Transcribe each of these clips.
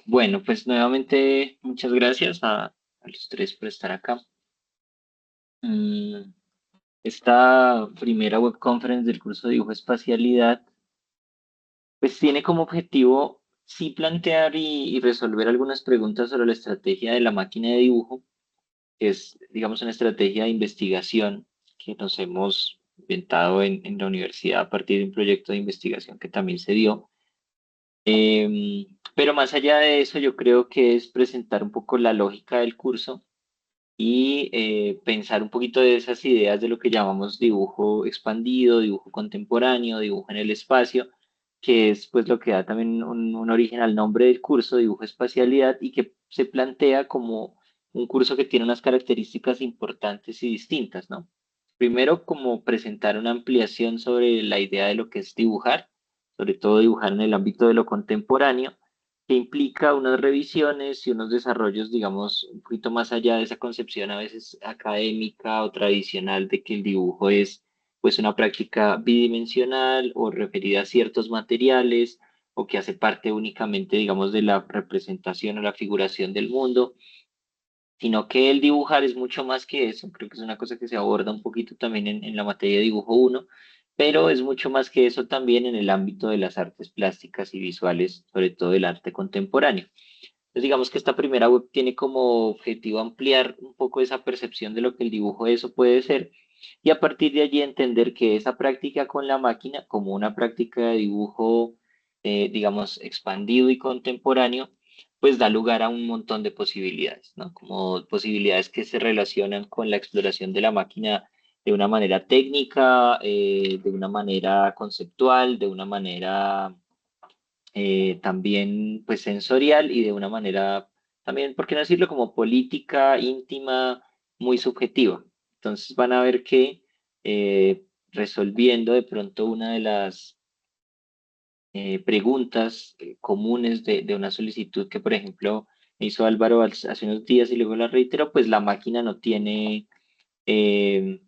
Bueno, pues nuevamente muchas gracias a los tres por estar acá. Mm, Esta primera web conference del curso de dibujo espacialidad, pues tiene como objetivo sí plantear y resolver algunas preguntas sobre la estrategia de la máquina de dibujo, que es, digamos, una estrategia de investigación que nos hemos inventado en la universidad a partir de un proyecto de investigación que también se dio. Pero más allá de eso, yo creo que es presentar un poco la lógica del curso y pensar un poquito de esas ideas de lo que llamamos dibujo expandido, dibujo contemporáneo, dibujo en el espacio, que es pues lo que da también un origen al nombre del curso, dibujo espacialidad, y que se plantea como un curso que tiene unas características importantes y distintas, ¿no? Primero, como presentar una ampliación sobre la idea de lo que es dibujar, sobre todo dibujar en el ámbito de lo contemporáneo, que implica unas revisiones y unos desarrollos, digamos, un poquito más allá de esa concepción a veces académica o tradicional de que el dibujo es pues una práctica bidimensional o referida a ciertos materiales o que hace parte únicamente, digamos, de la representación o la figuración del mundo, sino que el dibujar es mucho más que eso. Creo que es una cosa que se aborda un poquito también en la materia de dibujo uno, pero es mucho más que eso también en el ámbito de las artes plásticas y visuales, sobre todo el arte contemporáneo. Entonces, digamos que esta primera web tiene como objetivo ampliar un poco esa percepción de lo que el dibujo eso puede ser y a partir de allí entender que esa práctica con la máquina, como una práctica de dibujo, digamos, expandido y contemporáneo, pues da lugar a un montón de posibilidades, ¿no? Como posibilidades que se relacionan con la exploración de la máquina de una manera técnica, de una manera conceptual, de una manera también pues sensorial y de una manera también, ¿por qué no decirlo? Como política, íntima, muy subjetiva. Entonces van a ver que resolviendo de pronto una de las preguntas comunes de una solicitud que, por ejemplo, me hizo Álvaro hace unos días y luego la reiteró, pues la máquina no tiene eh,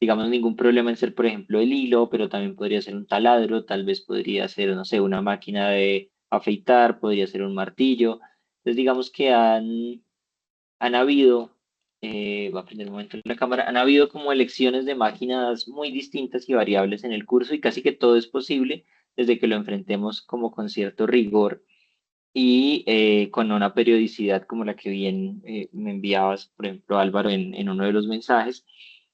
digamos, ningún problema en ser, por ejemplo, el hilo, pero también podría ser un taladro, tal vez podría ser, no sé, una máquina de afeitar, podría ser un martillo. Entonces, digamos que han habido, voy a prender un momento la cámara, han habido como elecciones de máquinas muy distintas y variables en el curso y casi que todo es posible desde que lo enfrentemos como con cierto rigor y con una periodicidad como la que bien me enviabas, por ejemplo, Álvaro, en uno de los mensajes,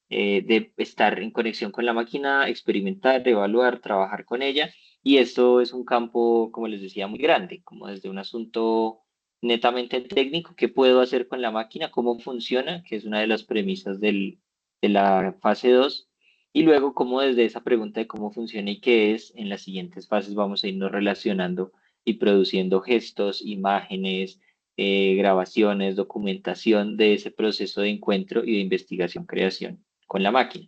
de estar en conexión con la máquina, experimentar, evaluar, trabajar con ella. Y esto es un campo, como les decía, muy grande, como desde un asunto netamente técnico, qué puedo hacer con la máquina, cómo funciona, que es una de las premisas de la fase 2 y luego cómo desde esa pregunta de cómo funciona y qué es, en las siguientes fases vamos a irnos relacionando y produciendo gestos, imágenes, grabaciones, documentación de ese proceso de encuentro y de investigación-creación con la máquina.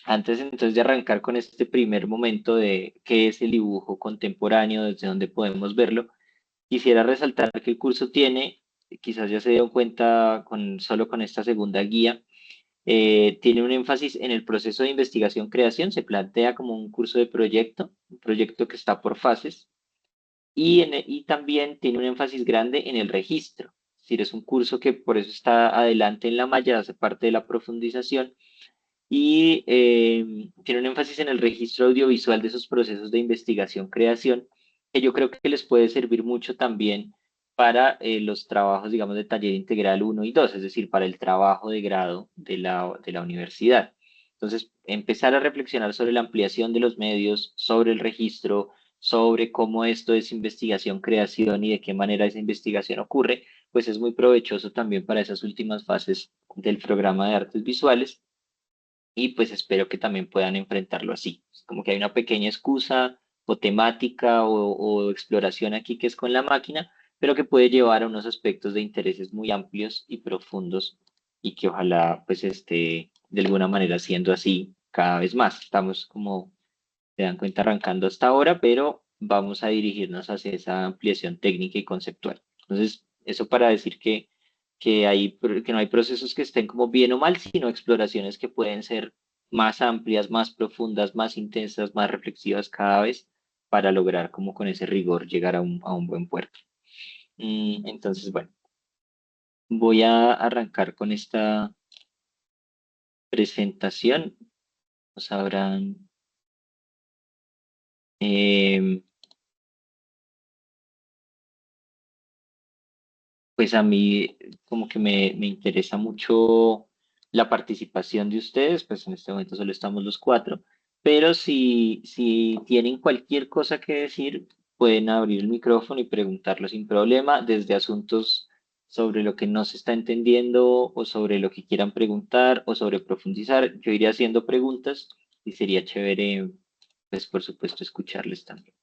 Antes entonces de arrancar con este primer momento de qué es el dibujo contemporáneo, desde dónde podemos verlo, quisiera resaltar que el curso tiene, quizás ya se dieron cuenta solo con esta segunda guía, tiene un énfasis en el proceso de investigación-creación, se plantea como un curso de proyecto, un proyecto que está por fases, y también tiene un énfasis grande en el registro. Es decir, es un curso que por eso está adelante en la malla, hace parte de la profundización y tiene un énfasis en el registro audiovisual de esos procesos de investigación-creación, que yo creo que les puede servir mucho también para los trabajos, digamos, de taller integral uno y 2, es decir, para el trabajo de grado de la universidad. Entonces, empezar a reflexionar sobre la ampliación de los medios, sobre el registro, sobre cómo esto es investigación-creación y de qué manera esa investigación ocurre, pues es muy provechoso también para esas últimas fases del programa de artes visuales y pues espero que también puedan enfrentarlo así. Como que hay una pequeña excusa o temática o exploración aquí que es con la máquina, pero que puede llevar a unos aspectos de intereses muy amplios y profundos y que ojalá pues esté de alguna manera siendo así cada vez más. Estamos como se dan cuenta arrancando hasta ahora, pero vamos a dirigirnos hacia esa ampliación técnica y conceptual. Entonces, eso para decir que no hay procesos que estén como bien o mal, sino exploraciones que pueden ser más amplias, más profundas, más intensas, más reflexivas cada vez para lograr como con ese rigor llegar a un buen puerto. Entonces, bueno, voy a arrancar con esta presentación. Pues sabrán, em, pues a mí como que me interesa mucho la participación de ustedes, pues en este momento solo estamos los cuatro, pero si tienen cualquier cosa que decir, pueden abrir el micrófono y preguntarlo sin problema, desde asuntos sobre lo que no se está entendiendo o sobre lo que quieran preguntar o sobre profundizar. Yo iré haciendo preguntas y sería chévere, pues por supuesto, escucharles también.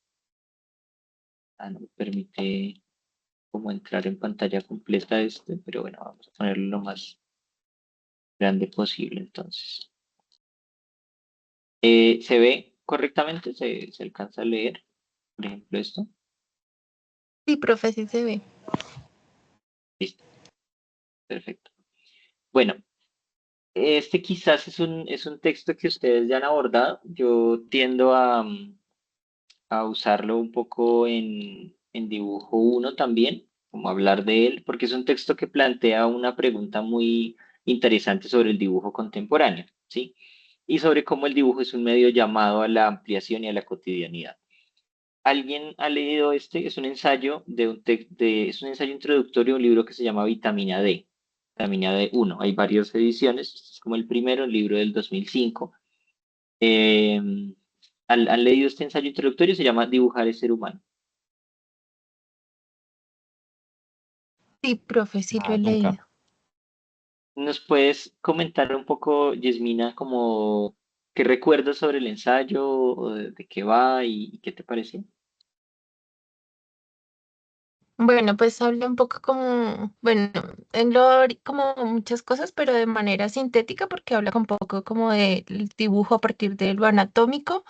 No me permite como entrar en pantalla completa este, pero bueno, vamos a ponerlo lo más grande posible entonces. ¿Se ve correctamente? ¿Se alcanza a leer, por ejemplo, esto? Sí, profe, sí se ve. Listo, perfecto. Bueno, este quizás es un texto que ustedes ya han abordado. Yo tiendo a usarlo un poco en dibujo uno también, como hablar de él, porque es un texto que plantea una pregunta muy interesante sobre el dibujo contemporáneo, ¿sí? Y sobre cómo el dibujo es un medio llamado a la ampliación y a la cotidianidad. ¿Alguien ha leído este? Es un ensayo es un ensayo introductorio de un libro que se llama Vitamina D uno. Hay varias ediciones, este es como el primero, el libro del 2005. Eh, ¿Han leído este ensayo introductorio? Se llama Dibujar el ser humano. Sí, profe, sí lo Ah, he nunca. leído. ¿Nos puedes comentar un poco, Yasmina, como qué recuerdas sobre el ensayo, o de qué va y qué te pareció? Bueno, pues habla un poco como, bueno, en lo como muchas cosas, pero de manera sintética, porque habla un poco como del dibujo a partir de lo anatómico,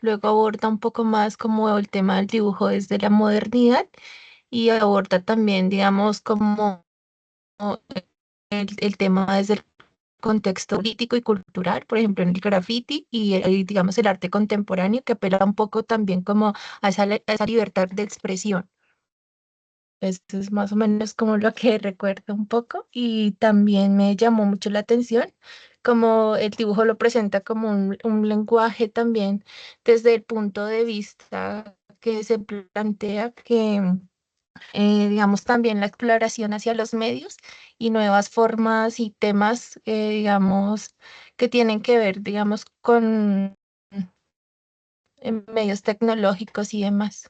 luego aborda un poco más como el tema del dibujo desde la modernidad y aborda también, digamos, como el tema desde el contexto político y cultural, por ejemplo, en el graffiti y, digamos, el arte contemporáneo, que apela un poco también como a esa libertad de expresión. Esto es más o menos como lo que recuerdo un poco y también me llamó mucho la atención como el dibujo lo presenta como un lenguaje también desde el punto de vista que se plantea que, digamos, también la exploración hacia los medios y nuevas formas y temas, digamos, que tienen que ver, digamos, con medios tecnológicos y demás.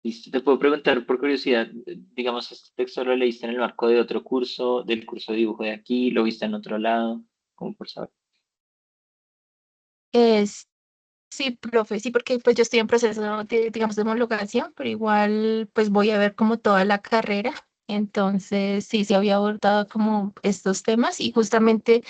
Listo. Te puedo preguntar por curiosidad, digamos, este texto lo leíste en el marco de otro curso, del curso de dibujo de aquí, lo viste en otro lado, como por saber. Es Sí, profe, sí, porque pues yo estoy en proceso de, digamos, de homologación, pero igual pues voy a ver como toda la carrera. Entonces, sí, se había abordado como estos temas y justamente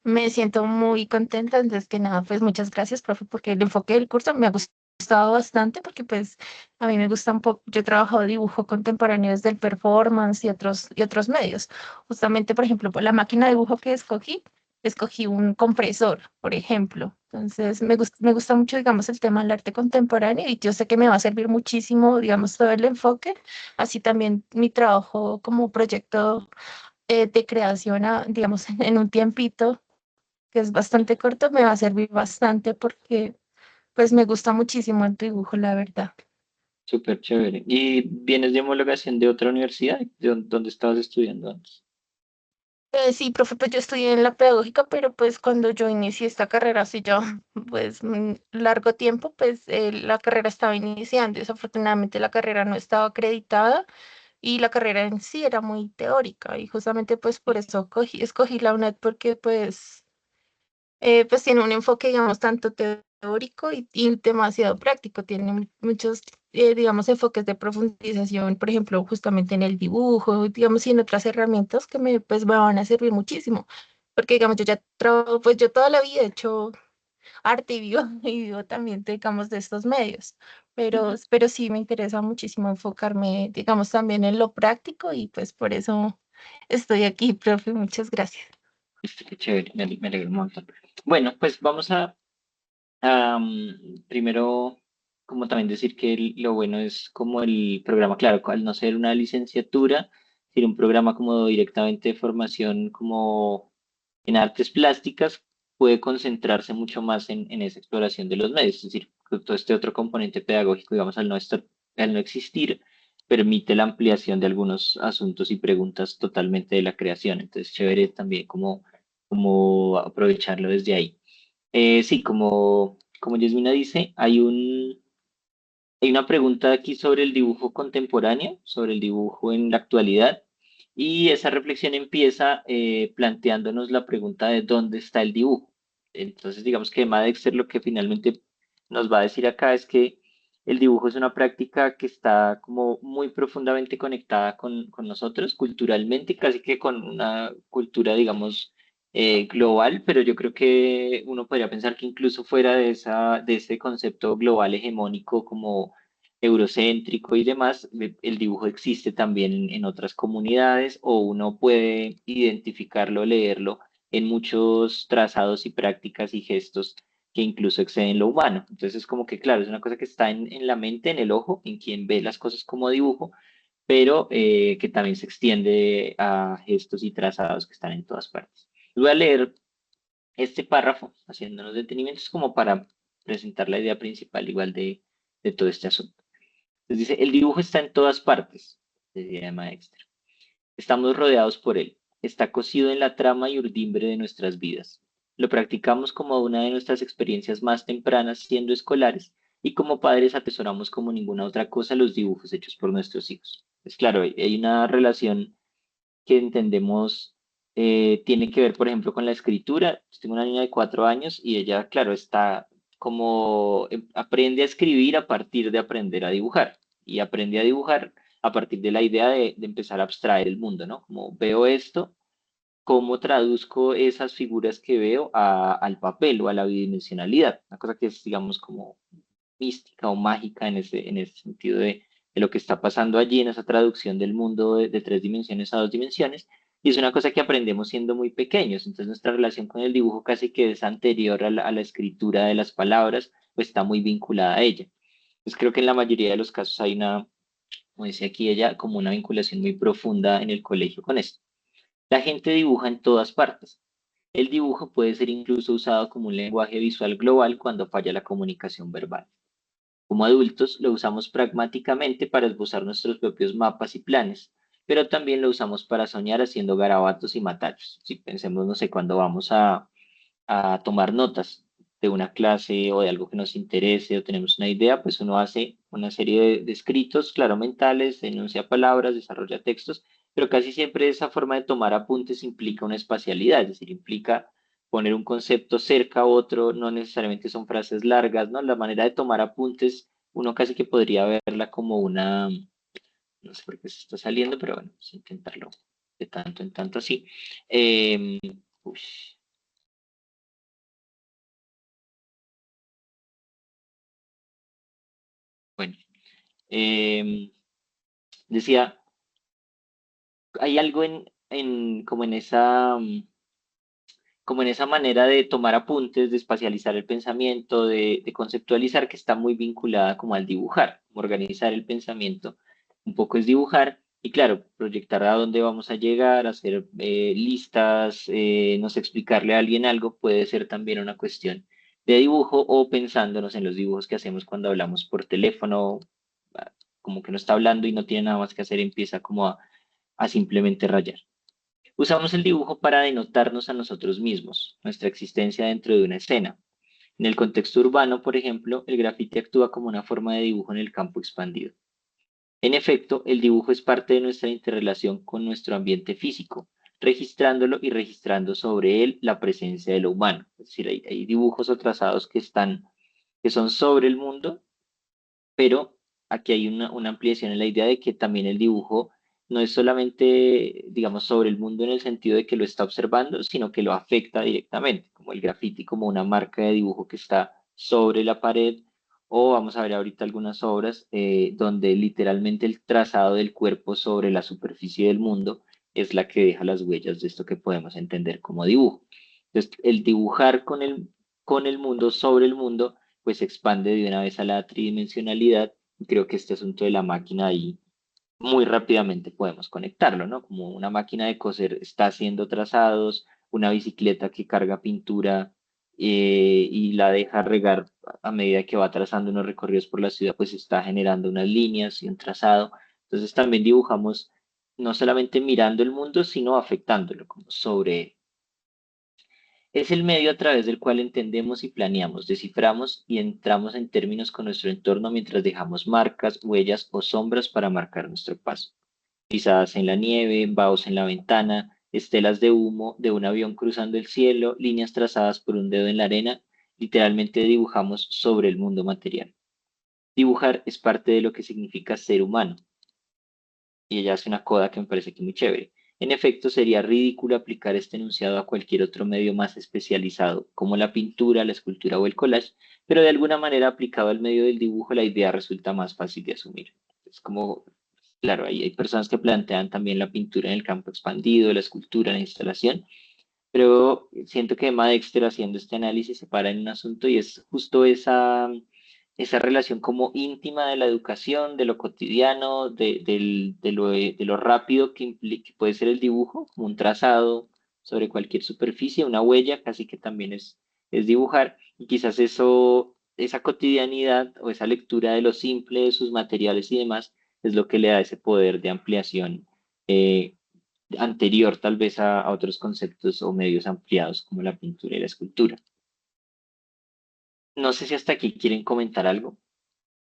me siento muy contenta. Antes que nada, pues muchas gracias, profe, porque el enfoque del curso me ha gustado bastante porque pues a mí me gusta un poco, yo he trabajado dibujo contemporáneo desde el performance y otros medios. Justamente, por ejemplo, por la máquina de dibujo que escogí un compresor, por ejemplo. Entonces, me gusta mucho, digamos, el tema del arte contemporáneo y yo sé que me va a servir muchísimo, digamos, todo el enfoque. Así también mi trabajo como proyecto de creación, digamos, en un tiempito que es bastante corto, me va a servir bastante porque, pues, me gusta muchísimo el dibujo, la verdad. Súper chévere. ¿Y vienes de homologación de otra universidad? ¿Dónde estabas estudiando antes? Sí, profe, pues yo estudié en la pedagógica, pero pues cuando yo inicié esta carrera, hace ya pues largo tiempo, pues la carrera estaba iniciando y desafortunadamente la carrera no estaba acreditada y la carrera en sí era muy teórica y justamente pues por eso escogí la UNED porque pues tiene un enfoque, digamos, tanto teórico y demasiado práctico. Tiene muchos, digamos, enfoques de profundización, por ejemplo, justamente en el dibujo, digamos, y en otras herramientas que pues, me van a servir muchísimo. Porque, digamos, yo ya trabajo, pues yo toda la vida he hecho arte y vivo, y vivo también, digamos, de estos medios. Pero sí me interesa muchísimo enfocarme, digamos, también en lo práctico y pues por eso estoy aquí, profe. Muchas gracias. Qué chévere, me alegro un montón. Bueno, pues vamos a primero como también decir que lo bueno es como el programa, claro, al no ser una licenciatura, sino un programa como directamente de formación como en artes plásticas, puede concentrarse mucho más en esa exploración de los medios, es decir, que todo este otro componente pedagógico, digamos, al no existir, permite la ampliación de algunos asuntos y preguntas totalmente de la creación. Entonces, chévere también como aprovecharlo desde ahí. Sí, como Yasmina dice, hay una pregunta aquí sobre el dibujo contemporáneo, sobre el dibujo en la actualidad, y esa reflexión empieza planteándonos la pregunta de dónde está el dibujo. Entonces, digamos que Emma Dexter lo que finalmente nos va a decir acá es que el dibujo es una práctica que está como muy profundamente conectada con nosotros culturalmente, casi que con una cultura, digamos, global, pero yo creo que uno podría pensar que incluso fuera de ese concepto global hegemónico como eurocéntrico y demás, el dibujo existe también en otras comunidades o uno puede identificarlo, leerlo en muchos trazados y prácticas y gestos que incluso exceden lo humano. Entonces es como que, claro, es una cosa que está en la mente, en el ojo, en quien ve las cosas como dibujo, pero que también se extiende a gestos y trazados que están en todas partes. Voy a leer este párrafo, haciéndonos detenimientos como para presentar la idea principal igual de todo este asunto. Entonces dice, el dibujo está en todas partes, decía Emma Dexter. Estamos rodeados por él. Está cosido en la trama y urdimbre de nuestras vidas. Lo practicamos como una de nuestras experiencias más tempranas siendo escolares y como padres atesoramos como ninguna otra cosa los dibujos hechos por nuestros hijos. Es claro, hay una relación que entendemos tiene que ver, por ejemplo, con la escritura. Tengo una niña de 4 años y ella, claro, está como aprende a escribir a partir de aprender a dibujar y aprende a dibujar a partir de la idea de empezar a abstraer el mundo, ¿no? Como veo esto, ¿cómo traduzco esas figuras que veo al papel o a la bidimensionalidad? Una cosa que es, digamos, como mística o mágica en ese sentido de lo que está pasando allí en esa traducción del mundo de 3 dimensiones a 2 dimensiones. Y es una cosa que aprendemos siendo muy pequeños. Entonces nuestra relación con el dibujo casi que es anterior a la escritura de las palabras o está muy vinculada a ella. Pues creo que en la mayoría de los casos hay una, como decía aquí ella, como una vinculación muy profunda en el colegio con esto. La gente dibuja en todas partes. El dibujo puede ser incluso usado como un lenguaje visual global cuando falla la comunicación verbal. Como adultos, lo usamos pragmáticamente para esbozar nuestros propios mapas y planes, pero también lo usamos para soñar haciendo garabatos y matachos. Si pensemos, no sé, cuando vamos a tomar notas de una clase o de algo que nos interese o tenemos una idea, pues uno hace una serie de escritos, claro, mentales, enuncia palabras, desarrolla textos, pero casi siempre esa forma de tomar apuntes implica una espacialidad, es decir, implica poner un concepto cerca a otro, no necesariamente son frases largas, ¿no? La manera de tomar apuntes, uno casi que podría verla como una, no sé por qué se está saliendo, pero bueno, vamos a intentarlo de tanto en tanto así. Uy, bueno, em, decía, hay algo como en esa manera de tomar apuntes, de espacializar el pensamiento, de conceptualizar, que está muy vinculada como al dibujar, como organizar el pensamiento. Un poco es dibujar y claro, proyectar a dónde vamos a llegar, hacer listas, no sé, explicarle a alguien algo, puede ser también una cuestión de dibujo o pensándonos en los dibujos que hacemos cuando hablamos por teléfono, ah, como que no está hablando y no tiene nada más que hacer, empieza como a simplemente rayar. Usamos el dibujo para denotarnos a nosotros mismos, nuestra existencia dentro de una escena. En el contexto urbano, por ejemplo, el grafiti actúa como una forma de dibujo en el campo expandido. En efecto, el dibujo es parte de nuestra interrelación con nuestro ambiente físico, registrándolo y registrando sobre él la presencia de lo humano. Es decir, hay dibujos o trazados que son sobre el mundo, pero aquí hay una ampliación en la idea de que también el dibujo no es solamente, digamos, sobre el mundo en el sentido de que lo está observando, sino que lo afecta directamente, como el graffiti, como una marca de dibujo que está sobre la pared, o vamos a ver ahorita algunas obras donde literalmente el trazado del cuerpo sobre la superficie del mundo es la que deja las huellas de esto que podemos entender como dibujo. Entonces, el dibujar con el mundo, sobre el mundo, pues se expande de una vez a la tridimensionalidad. Y creo que este asunto de la máquina ahí muy rápidamente podemos conectarlo, ¿no? Como una máquina de coser está haciendo trazados, una bicicleta que carga pintura y la deja regar a medida que va trazando unos recorridos por la ciudad, pues está generando unas líneas y un trazado. Entonces también dibujamos no solamente mirando el mundo, sino afectándolo, como sobre él. Es el medio a través del cual entendemos y planeamos, desciframos y entramos en términos con nuestro entorno mientras dejamos marcas, huellas o sombras para marcar nuestro paso. Pisadas en la nieve, vaos en la ventana, estelas de humo de un avión cruzando el cielo, líneas trazadas por un dedo en la arena, literalmente dibujamos sobre el mundo material. Dibujar es parte de lo que significa ser humano, y ella hace una coda que me parece que muy chévere. En efecto, sería ridículo aplicar este enunciado a cualquier otro medio más especializado, como la pintura, la escultura o el collage, pero de alguna manera aplicado al medio del dibujo, la idea resulta más fácil de asumir. Es como, claro, hay personas que plantean también la pintura en el campo expandido, la escultura, la instalación, pero siento que Emma Dexter haciendo este análisis se para en un asunto y es justo esa relación como íntima de la educación, de lo cotidiano, de lo rápido que puede ser el dibujo, como un trazado sobre cualquier superficie, una huella, casi que también es dibujar, y quizás eso, esa cotidianidad o esa lectura de lo simple, de sus materiales y demás, es lo que le da ese poder de ampliación anterior tal vez a otros conceptos o medios ampliados como la pintura y la escultura. No sé si hasta aquí quieren comentar algo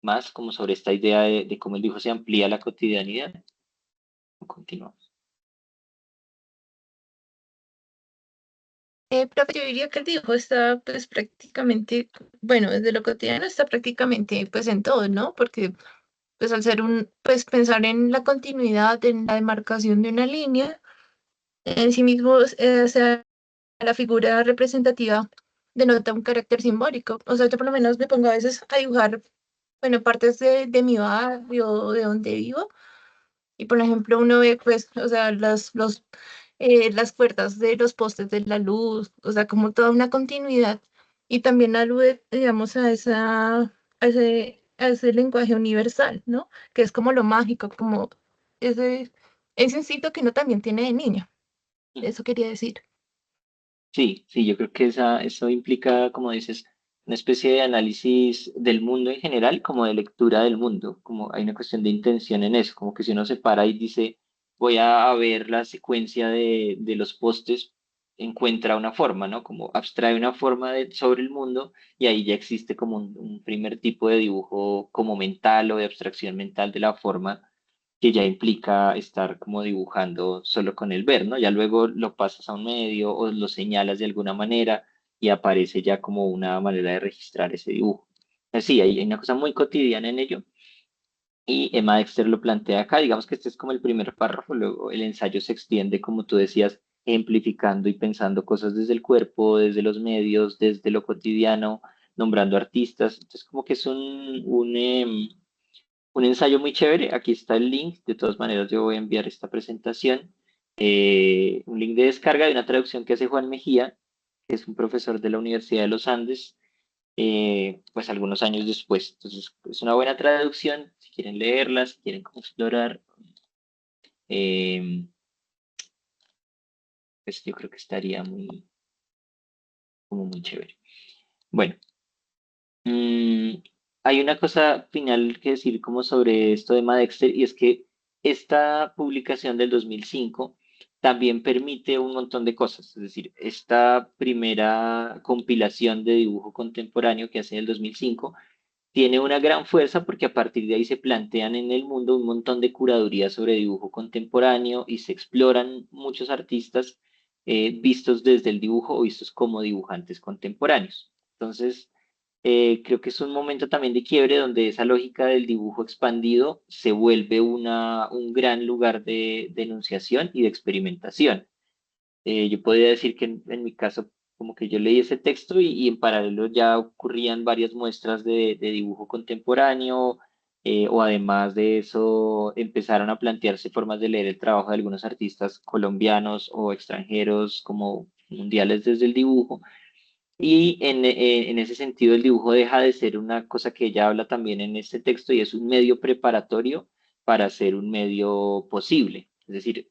más como sobre esta idea de cómo el dibujo se amplía la cotidianidad. Continuamos. Profe, yo diría que el dibujo está pues prácticamente, bueno, desde lo cotidiano está prácticamente pues en todo, ¿no? Porque pues al ser pues pensar en la continuidad, en la demarcación de una línea, en sí mismo, o sea, la figura representativa denota un carácter simbólico. O sea, yo por lo menos me pongo a veces a dibujar, bueno, partes de mi barrio, de donde vivo, y por ejemplo uno ve pues, o sea, las puertas de los postes de la luz, o sea, como toda una continuidad, y también alude, digamos, a ese lenguaje universal, ¿no? Que es como lo mágico, como ese instinto que uno también tiene de niño. Eso quería decir. Sí, sí, yo creo que eso implica, como dices, una especie de análisis del mundo en general, como de lectura del mundo, como hay una cuestión de intención en eso, como que si uno se para y dice, voy a ver la secuencia de los postes, encuentra una forma, ¿no? Como abstrae una forma sobre el mundo y ahí ya existe como un primer tipo de dibujo como mental o de abstracción mental de la forma que ya implica estar como dibujando solo con el ver, ¿no? Ya luego lo pasas a un medio o lo señalas de alguna manera y aparece ya como una manera de registrar ese dibujo. Sí, hay una cosa muy cotidiana en ello y Emma Dexter lo plantea acá, digamos que este es como el primer párrafo, luego el ensayo se extiende, como tú decías, ejemplificando y pensando cosas desde el cuerpo, desde los medios, desde lo cotidiano, nombrando artistas, entonces como que es un ensayo muy chévere. Aquí está el link. De todas maneras, yo voy a enviar esta presentación. Un link de descarga de una traducción que hace Juan Mejía, que es un profesor de la Universidad de los Andes, pues algunos años después. Entonces, es una buena traducción. Si quieren leerla, si quieren como explorar, eh, pues yo creo que estaría como muy chévere. Bueno, mm, hay una cosa final que decir como sobre esto de Madexter y es que esta publicación del 2005 también permite un montón de cosas. Es decir, esta primera compilación de dibujo contemporáneo que hace en el 2005 tiene una gran fuerza porque a partir de ahí se plantean en el mundo un montón de curadurías sobre dibujo contemporáneo y se exploran muchos artistas vistos desde el dibujo o vistos como dibujantes contemporáneos. Entonces, creo que es un momento también de quiebre donde esa lógica del dibujo expandido se vuelve un gran lugar de enunciación y de experimentación. Yo podría decir que en mi caso, como que yo leí ese texto y en paralelo ya ocurrían varias muestras de dibujo contemporáneo, o además de eso empezaron a plantearse formas de leer el trabajo de algunos artistas colombianos o extranjeros como mundiales desde el dibujo. Y en ese sentido el dibujo deja de ser una cosa que ella habla también en este texto y es un medio preparatorio para ser un medio posible. Es decir,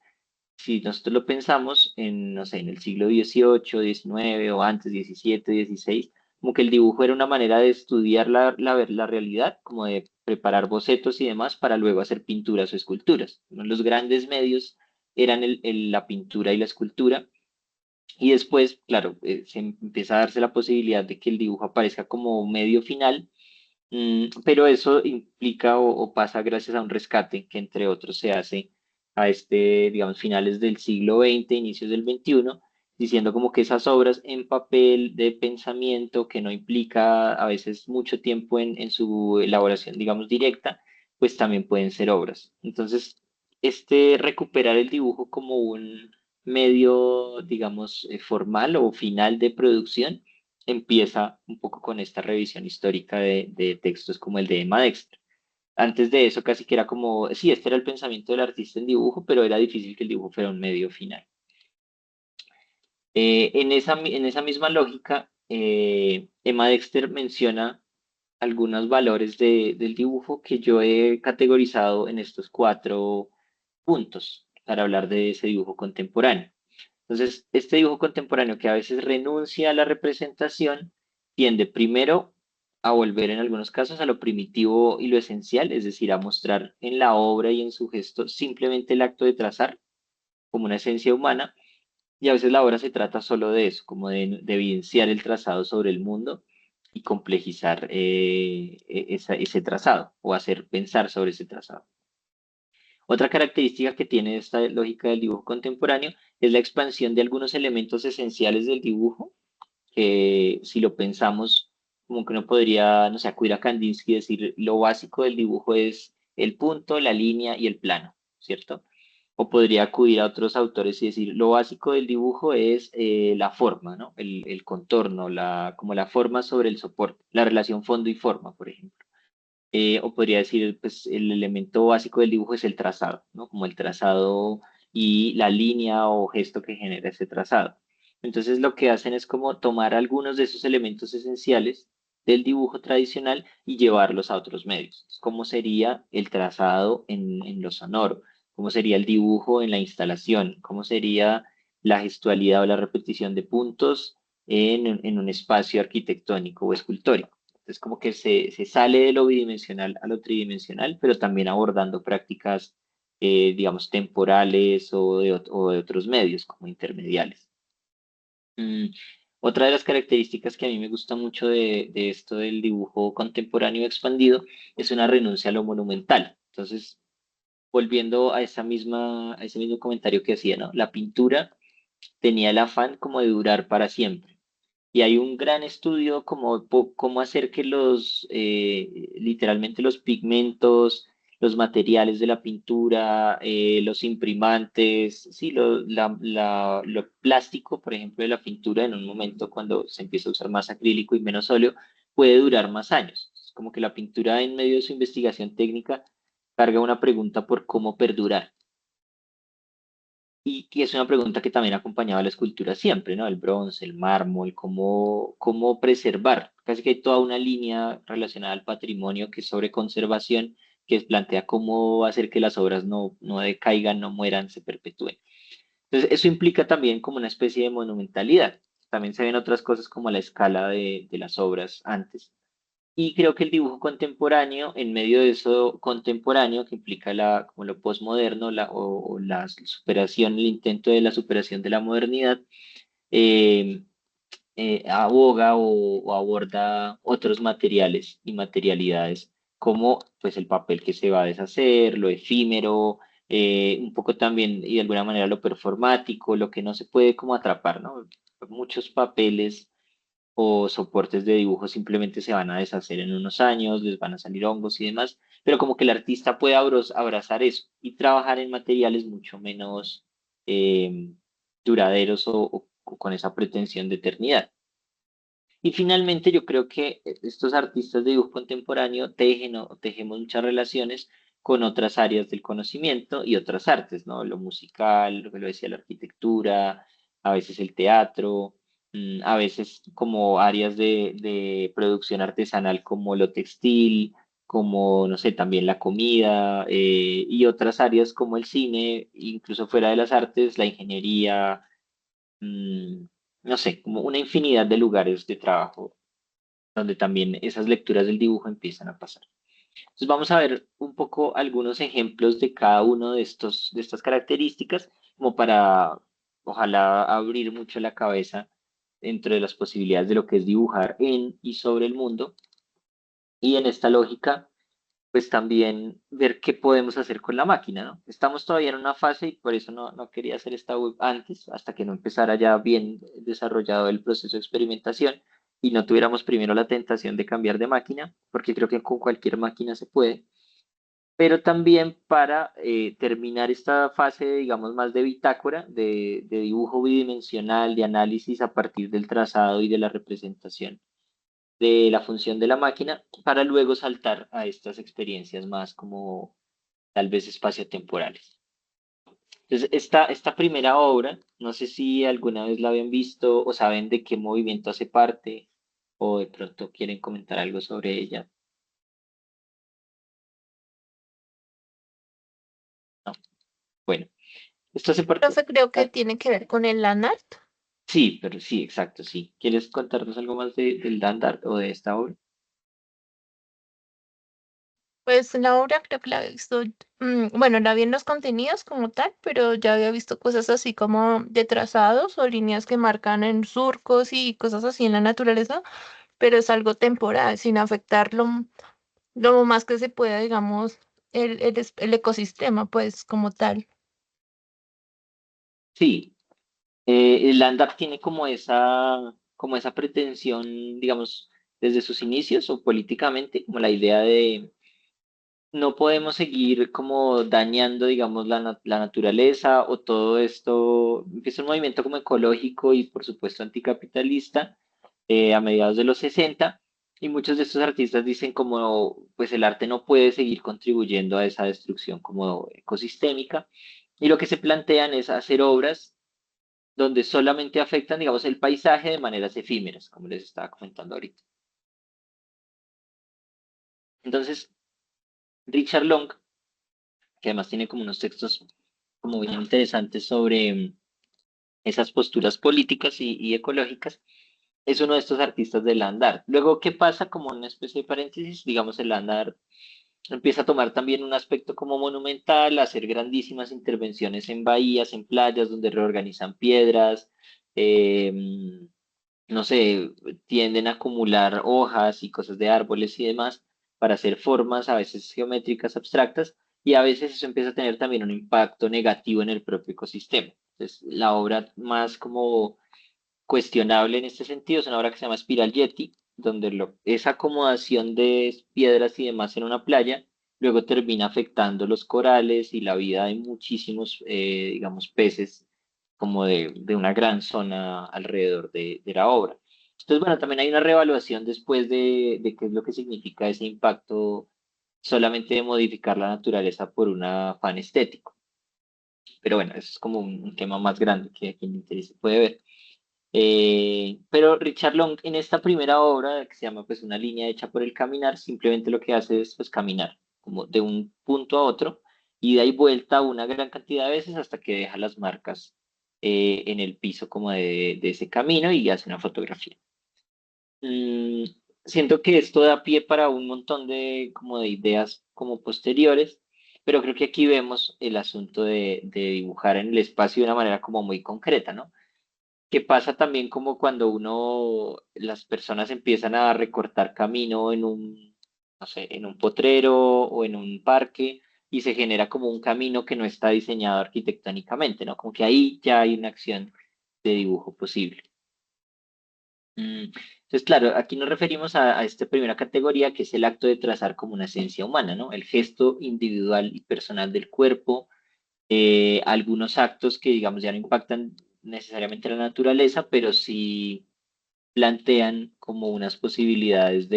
si nosotros lo pensamos en, no sé, en el siglo XVIII, XIX o antes, XVII, XVI, como que el dibujo era una manera de estudiar la realidad, como de preparar bocetos y demás para luego hacer pinturas o esculturas. ¿No? Los grandes medios eran la pintura y la escultura. Y después, claro, se empieza a darse la posibilidad de que el dibujo aparezca como medio final. Pero eso implica o pasa gracias a un rescate que entre otros se hace a digamos, finales del siglo XX, inicios del XXI, diciendo como que esas obras en papel de pensamiento que no implica a veces mucho tiempo en su elaboración, digamos, directa, pues también pueden ser obras. Entonces, recuperar el dibujo como un medio, digamos, formal o final de producción empieza un poco con esta revisión histórica de textos como el de Emma Dexter. Antes de eso casi que era como, sí, este era el pensamiento del artista en dibujo, pero era difícil que el dibujo fuera un medio final. En esa misma lógica, Emma Dexter menciona algunos valores del dibujo que yo he categorizado en estos cuatro puntos para hablar de ese dibujo contemporáneo. Entonces, este dibujo contemporáneo que a veces renuncia a la representación tiende primero a volver en algunos casos a lo primitivo y lo esencial, es decir, a mostrar en la obra y en su gesto simplemente el acto de trazar como una esencia humana, y a veces la obra se trata solo de eso, como de evidenciar el trazado sobre el mundo y complejizar ese trazado o hacer pensar sobre ese trazado. Otra característica que tiene esta lógica del dibujo contemporáneo es la expansión de algunos elementos esenciales del dibujo, que si lo pensamos, como que uno podría, no sé, acudir a Kandinsky y decir, lo básico del dibujo es el punto, la línea y el plano, ¿cierto? O podría acudir a otros autores y decir, lo básico del dibujo es la forma, ¿no? El contorno, como la forma sobre el soporte, la relación fondo y forma, por ejemplo. O podría decir, pues el elemento básico del dibujo es el trazado, ¿no? Como el trazado y la línea o gesto que genera ese trazado. Entonces lo que hacen es como tomar algunos de esos elementos esenciales del dibujo tradicional y llevarlos a otros medios. ¿Cómo sería el trazado en lo sonoro? ¿Cómo sería el dibujo en la instalación? ¿Cómo sería la gestualidad o la repetición de puntos en un espacio arquitectónico o escultórico? Es como que se sale de lo bidimensional a lo tridimensional, pero también abordando prácticas, digamos, temporales o de otros medios como intermediales. Mm, Otra de las características que a mí me gusta mucho de esto del dibujo contemporáneo expandido es una renuncia a lo monumental. Entonces, volviendo a a ese mismo comentario que hacía, ¿no? La pintura tenía el afán como de durar para siempre. Y hay un gran estudio como cómo hacer que literalmente los pigmentos, los materiales de la pintura, los imprimantes, sí, lo plástico, por ejemplo, de la pintura en un momento cuando se empieza a usar más acrílico y menos óleo, puede durar más años. Es como que la pintura en medio de su investigación técnica carga una pregunta por cómo perdurar. Y que es una pregunta que también acompañaba la escultura siempre, ¿no? El bronce, el mármol, cómo preservar. Casi que hay toda una línea relacionada al patrimonio que es sobre conservación, que plantea cómo hacer que las obras no decaigan, no mueran, se perpetúen. Entonces, eso implica también como una especie de monumentalidad. También se ven otras cosas como la escala de las obras antes. Y creo que el dibujo contemporáneo, en medio de eso contemporáneo, que implica como lo posmoderno o la superación, el intento de la superación de la modernidad, eh, aboga o aborda otros materiales y materialidades, como pues el papel que se va a deshacer, lo efímero, un poco también y de alguna manera lo performático, lo que no se puede como atrapar, ¿no? Muchos papeles o soportes de dibujo simplemente se van a deshacer en unos años, les van a salir hongos y demás, pero como que el artista puede abrazar eso y trabajar en materiales mucho menos duraderos o con esa pretensión de eternidad. Y finalmente yo creo que estos artistas de dibujo contemporáneo tejen o tejemos muchas relaciones con otras áreas del conocimiento y otras artes, ¿no? Lo musical, lo que lo decía la arquitectura, a veces el teatro, a veces como áreas de producción artesanal como lo textil, como, no sé, también la comida, y otras áreas como el cine, incluso fuera de las artes, la ingeniería, mm, no sé, como una infinidad de lugares de trabajo donde también esas lecturas del dibujo empiezan a pasar. Entonces vamos a ver un poco algunos ejemplos de cada uno de estas características, como para ojalá abrir mucho la cabeza dentro de las posibilidades de lo que es dibujar en y sobre el mundo. Y en esta lógica, pues también ver qué podemos hacer con la máquina, ¿no? Estamos todavía en una fase y por eso no quería hacer esta web antes, hasta que no empezara ya bien desarrollado el proceso de experimentación y no tuviéramos primero la tentación de cambiar de máquina, porque creo que con cualquier máquina se puede, pero también para terminar esta fase, digamos, más de bitácora, de dibujo bidimensional, de análisis a partir del trazado y de la representación de la función de la máquina, para luego saltar a estas experiencias más como tal vez espaciotemporales. Entonces, esta primera obra, no sé si alguna vez la habían visto o saben de qué movimiento hace parte o de pronto quieren comentar algo sobre ella. No. Bueno, esto hace parte. Profe, creo que tiene que ver con el land art. Sí, pero sí, exacto, sí. ¿Quieres contarnos algo más del Dandar o de esta obra? Pues la obra creo que la he visto, bueno, la vi en los contenidos como tal, pero ya había visto cosas así como de trazados o líneas que marcan en surcos y cosas así en la naturaleza, pero es algo temporal, sin afectar lo más que se pueda, digamos, el ecosistema, pues como tal. Sí, el Landar tiene como esa pretensión, digamos, desde sus inicios o políticamente, como la idea de no podemos seguir como dañando, digamos, la naturaleza o todo esto. Empieza un movimiento como ecológico y, por supuesto, anticapitalista a mediados de los 60 y muchos de estos artistas dicen como, pues el arte no puede seguir contribuyendo a esa destrucción como ecosistémica y lo que se plantean es hacer obras donde solamente afectan, digamos, el paisaje de maneras efímeras, como les estaba comentando ahorita. Entonces, Richard Long, que además tiene como unos textos como bien interesantes sobre esas posturas políticas y ecológicas, es uno de estos artistas del land art. Luego, ¿qué pasa? Como una especie de paréntesis, digamos, el land art empieza a tomar también un aspecto como monumental, a hacer grandísimas intervenciones en bahías, en playas, donde reorganizan piedras, eh, no sé, tienden a acumular hojas y cosas de árboles y demás para hacer formas a veces geométricas abstractas y a veces eso empieza a tener también un impacto negativo en el propio ecosistema. Entonces, la obra más como cuestionable en este sentido es una obra que se llama Spiral Jetty, donde esa acomodación de piedras y demás en una playa luego termina afectando los corales y la vida de muchísimos, digamos, peces como de una gran zona alrededor de la obra. Entonces, bueno, también hay una reevaluación después de qué es lo que significa ese impacto solamente de modificar la naturaleza por un afán estético. Pero bueno, eso es como un tema más grande que a quien le interese puede ver. Pero Richard Long en esta primera obra, que se llama pues Una línea hecha por el caminar, simplemente lo que hace es pues caminar, como de un punto a otro, y da y vuelta una gran cantidad de veces hasta que deja las marcas en el piso como de ese camino y hace una fotografía. Mm, siento que esto da pie para un montón de como de ideas como posteriores, pero creo que aquí vemos el asunto de dibujar en el espacio de una manera como muy concreta, ¿no? Que pasa también como cuando las personas empiezan a recortar camino en no sé, en un potrero o en un parque y se genera como un camino que no está diseñado arquitectónicamente, ¿no? Como que ahí ya hay una acción de dibujo posible. Entonces, claro, aquí nos referimos a esta primera categoría que es el acto de trazar como una esencia humana, ¿no? El gesto individual y personal del cuerpo, algunos actos que, digamos, ya no impactan necesariamente la naturaleza, pero sí plantean como unas posibilidades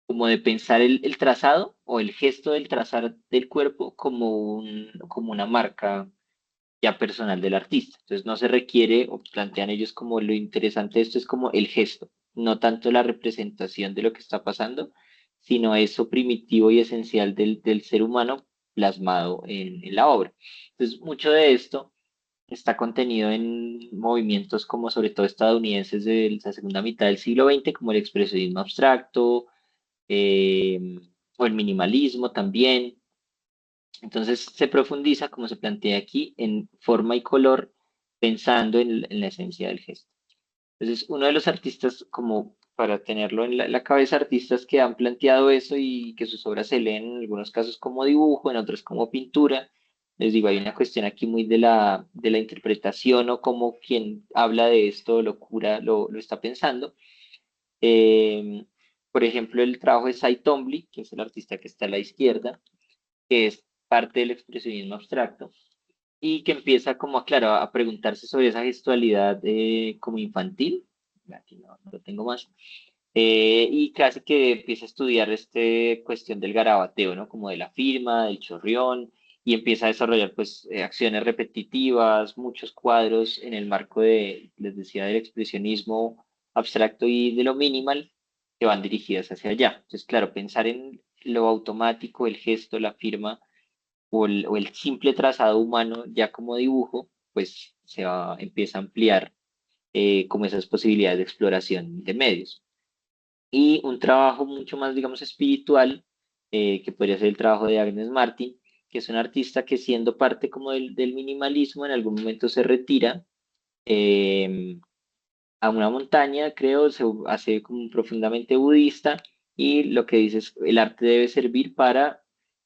como de pensar el trazado o el gesto del trazar del cuerpo como como una marca ya personal del artista. Entonces no se requiere, o plantean ellos como lo interesante de esto es como el gesto, no tanto la representación de lo que está pasando, sino eso primitivo y esencial del ser humano plasmado en la obra. Entonces mucho de esto está contenido en movimientos como sobre todo estadounidenses de la segunda mitad del siglo XX, como el expresionismo abstracto, eh, o el minimalismo también. Entonces se profundiza, como se plantea aquí, en forma y color, pensando en la esencia del gesto. Entonces, uno de los artistas, como para tenerlo en la cabeza, artistas que han planteado eso y que sus obras se leen en algunos casos como dibujo, en otros como pintura. Les digo, hay una cuestión aquí muy de la interpretación o cómo quien habla de esto lo cura, lo está pensando. Eh, por ejemplo, el trabajo de Cy Twombly, que es el artista que está a la izquierda, que es parte del expresionismo abstracto y que empieza como, claro, a preguntarse sobre esa gestualidad como infantil. Aquí no lo tengo más. Y casi que empieza a estudiar esta cuestión del garabateo, ¿no? Como de la firma, del chorrión, y empieza a desarrollar pues acciones repetitivas, muchos cuadros en el marco de, les decía, del expresionismo abstracto y de lo minimal que van dirigidas hacia allá. Entonces, claro, pensar en lo automático, el gesto, la firma o el simple trazado humano ya como dibujo, pues empieza a ampliar como esas posibilidades de exploración de medios. Y un trabajo mucho más, digamos, espiritual, que podría ser el trabajo de Agnes Martin, que es un artista que siendo parte como del minimalismo, en algún momento se retira eh, a una montaña, creo, se hace como profundamente budista y lo que dice es el arte debe servir para,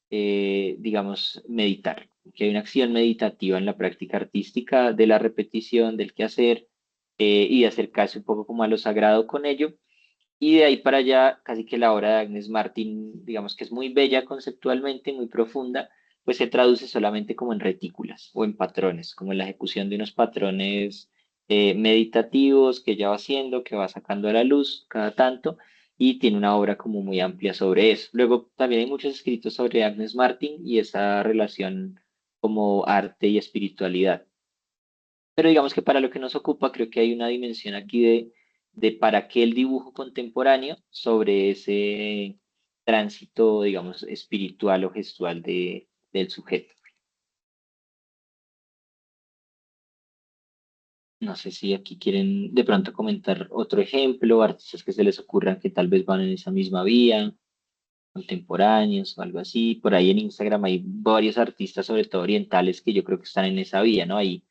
digamos, meditar, que hay una acción meditativa en la práctica artística de la repetición, del quehacer y de acercarse un poco como a lo sagrado con ello. Y de ahí para allá, casi que la obra de Agnes Martin, digamos que es muy bella conceptualmente, muy profunda, pues se traduce solamente como en retículas o en patrones, como en la ejecución de unos patrones meditativos que ella va haciendo, que va sacando a la luz cada tanto, y tiene una obra como muy amplia sobre eso. Luego también hay muchos escritos sobre Agnes Martin y esa relación como arte y espiritualidad. Pero digamos que para lo que nos ocupa, creo que hay una dimensión aquí de para qué el dibujo contemporáneo sobre ese tránsito, digamos, espiritual o gestual del sujeto. No sé si aquí quieren de pronto comentar otro ejemplo, artistas que se les ocurran que tal vez van en esa misma vía, contemporáneos o algo así. Por ahí en Instagram hay varios artistas, sobre todo orientales, que yo creo que están en esa vía, ¿no? Ahí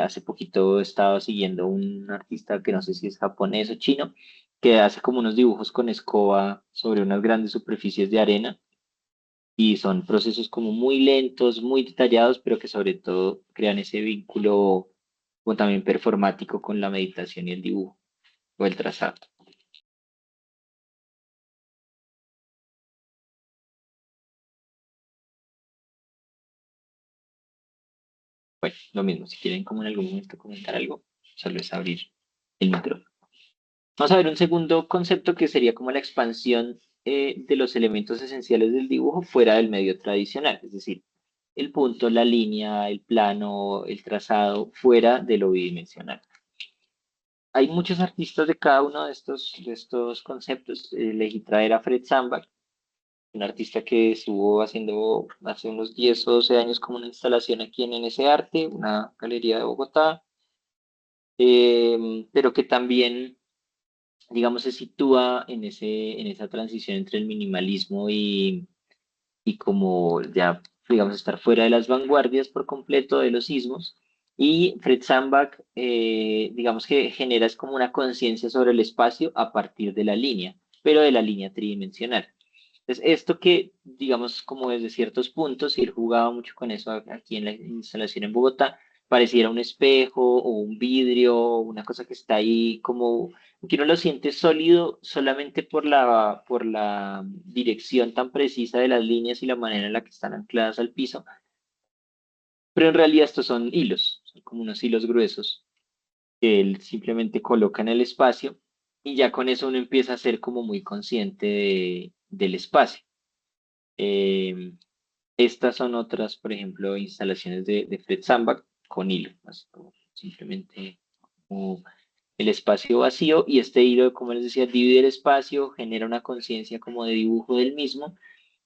hace poquito he estado siguiendo un artista que no sé si es japonés o chino, que hace como unos dibujos con escoba sobre unas grandes superficies de arena y son procesos como muy lentos, muy detallados, pero que sobre todo crean ese vínculo como también performático con la meditación y el dibujo o el trazado. Bueno, lo mismo, si quieren como en algún momento comentar algo, solo es abrir el micrófono. Vamos a ver un segundo concepto que sería como la expansión de los elementos esenciales del dibujo fuera del medio tradicional, es decir, el punto, la línea, el plano, el trazado, fuera de lo bidimensional. Hay muchos artistas de cada uno de estos conceptos. Elegí traer a Fred Sandberg, un artista que estuvo haciendo hace unos 10 o 12 años como una instalación aquí en NS Arte, una galería de Bogotá, pero que también digamos, se sitúa en esa transición entre el minimalismo y como ya, digamos, estar fuera de las vanguardias por completo de los ismos. Y Fred Sandbach, digamos que genera es como una conciencia sobre el espacio a partir de la línea, pero de la línea tridimensional. Entonces, esto que, digamos, como desde ciertos puntos, y él jugaba mucho con eso aquí en la instalación en Bogotá, pareciera un espejo o un vidrio, una cosa que está ahí como que uno lo siente sólido solamente por la dirección tan precisa de las líneas y la manera en la que están ancladas al piso, pero en realidad estos son hilos, son como unos hilos gruesos que él simplemente coloca en el espacio y ya con eso uno empieza a ser como muy consciente del espacio. Eh, Estas son otras, por ejemplo, instalaciones de Fred Sandbach. con hilo, así como simplemente como el espacio vacío, y este hilo, como les decía, divide el espacio, genera una conciencia como de dibujo del mismo,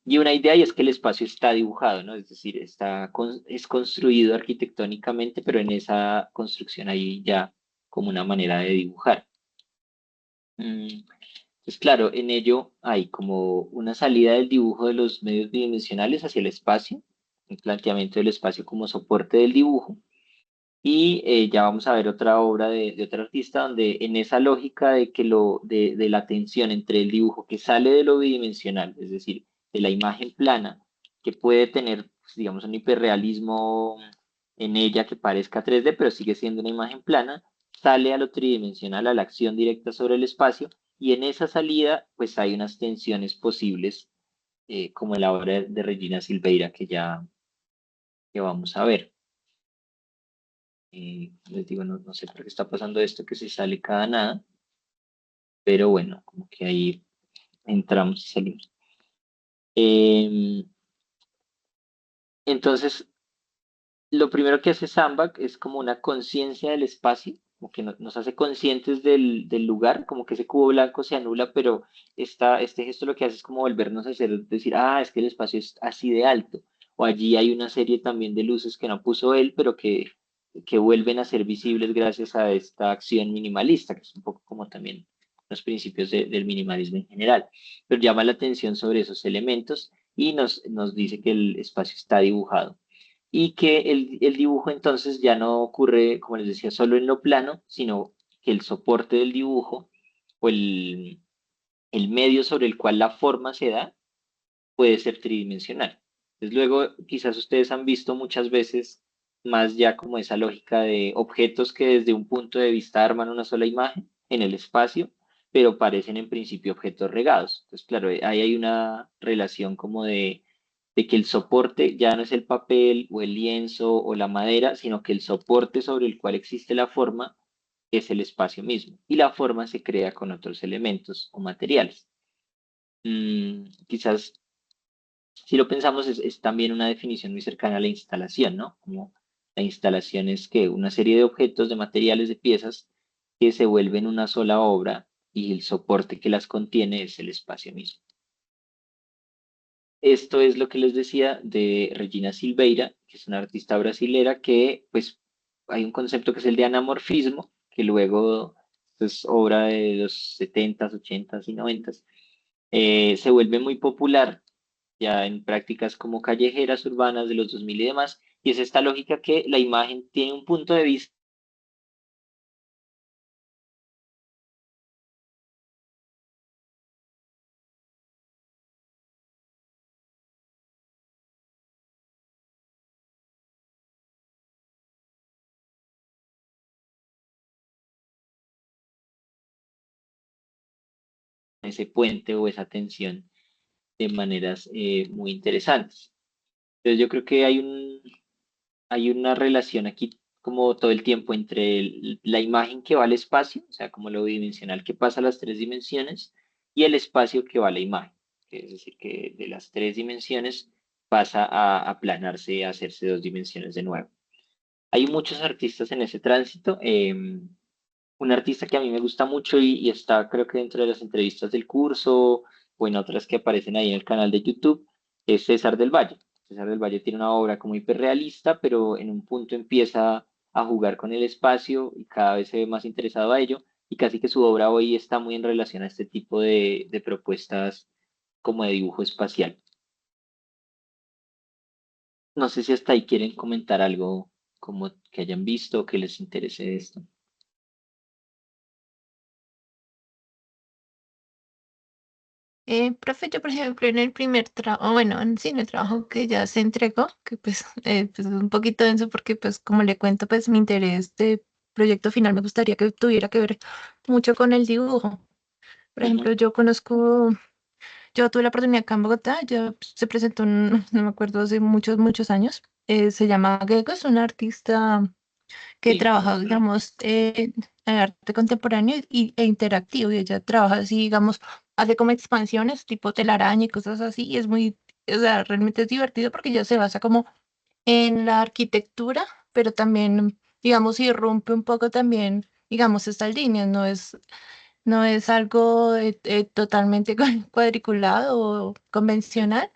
y una idea y es que el espacio está dibujado, ¿no? Es decir, es construido arquitectónicamente, pero en esa construcción hay ya como una manera de dibujar. Pues claro, en ello hay como una salida del dibujo de los medios bidimensionales hacia el espacio, un planteamiento del espacio como soporte del dibujo. Y ya vamos a ver otra obra de otro artista donde en esa lógica de que de la tensión entre el dibujo que sale de lo bidimensional, es decir, de la imagen plana, que puede tener, pues, digamos, un hiperrealismo en ella que parezca 3D, pero sigue siendo una imagen plana, sale a lo tridimensional, a la acción directa sobre el espacio, y en esa salida, pues hay unas tensiones posibles, como en la obra de Regina Silveira que vamos a ver. Les digo, no sé por qué está pasando esto, que se sale cada nada, pero bueno, como que ahí entramos y salimos. Entonces, lo primero que hace Sandbach es como una conciencia del espacio, como que nos hace conscientes del lugar, como que ese cubo blanco se anula, pero este gesto lo que hace es como volvernos a hacer, decir, es que el espacio es así de alto, o allí hay una serie también de luces que no puso él, pero que vuelven a ser visibles gracias a esta acción minimalista, que es un poco como también los principios del minimalismo en general, pero llama la atención sobre esos elementos y nos dice que el espacio está dibujado y que el dibujo entonces ya no ocurre, como les decía, solo en lo plano, sino que el soporte del dibujo o el medio sobre el cual la forma se da puede ser tridimensional. Entonces luego quizás ustedes han visto muchas veces más ya como esa lógica de objetos que desde un punto de vista arman una sola imagen en el espacio, pero parecen en principio objetos regados. Entonces, claro, ahí hay una relación como de que el soporte ya no es el papel o el lienzo o la madera, sino que el soporte sobre el cual existe la forma es el espacio mismo y la forma se crea con otros elementos o materiales. Quizás si lo pensamos es también una definición muy cercana a la instalación, ¿no? Como la instalación es que una serie de objetos, de materiales, de piezas que se vuelven una sola obra y el soporte que las contiene es el espacio mismo. Esto es lo que les decía de Regina Silveira, que es una artista brasilera que, pues, hay un concepto que es el de anamorfismo, que luego, pues, obra de los 70s, 80s y 90s, se vuelve muy popular ya en prácticas como callejeras urbanas de los 2000 y demás, y es esta lógica que la imagen tiene un punto de vista en ese puente o esa tensión de maneras muy interesantes. Entonces yo creo que hay una relación aquí como todo el tiempo entre la imagen que va al espacio, o sea, como lo bidimensional que pasa a las 3 dimensiones, y el espacio que va a la imagen, que es decir, que de las 3 dimensiones pasa a aplanarse, a hacerse 2 dimensiones de nuevo. Hay muchos artistas en ese tránsito. Un artista que a mí me gusta mucho y está creo que dentro de las entrevistas del curso o en otras que aparecen ahí en el canal de YouTube es César del Valle. César del Valle tiene una obra como hiperrealista, pero en un punto empieza a jugar con el espacio y cada vez se ve más interesado a ello y casi que su obra hoy está muy en relación a este tipo de propuestas como de dibujo espacial. No sé si hasta ahí quieren comentar algo como que hayan visto, que les interese de esto. Profe, yo por ejemplo en el primer trabajo, bueno, sí, en el trabajo que ya se entregó, que pues, pues es un poquito denso porque pues como le cuento, pues mi interés de proyecto final me gustaría que tuviera que ver mucho con el dibujo. Por ejemplo, Ujú. yo tuve la oportunidad acá en Bogotá, ya se presentó, no me acuerdo, hace muchos, muchos años. Se llama Gego, es una artista que Sí, trabaja, digamos, en arte contemporáneo e interactivo. Y ella trabaja así, digamos, hace como expansiones tipo telaraña y cosas así. Y es muy, o sea, realmente es divertido porque ella se basa como en la arquitectura pero también, digamos, irrumpe un poco también, digamos, estas líneas, no es algo totalmente cuadriculado o convencional,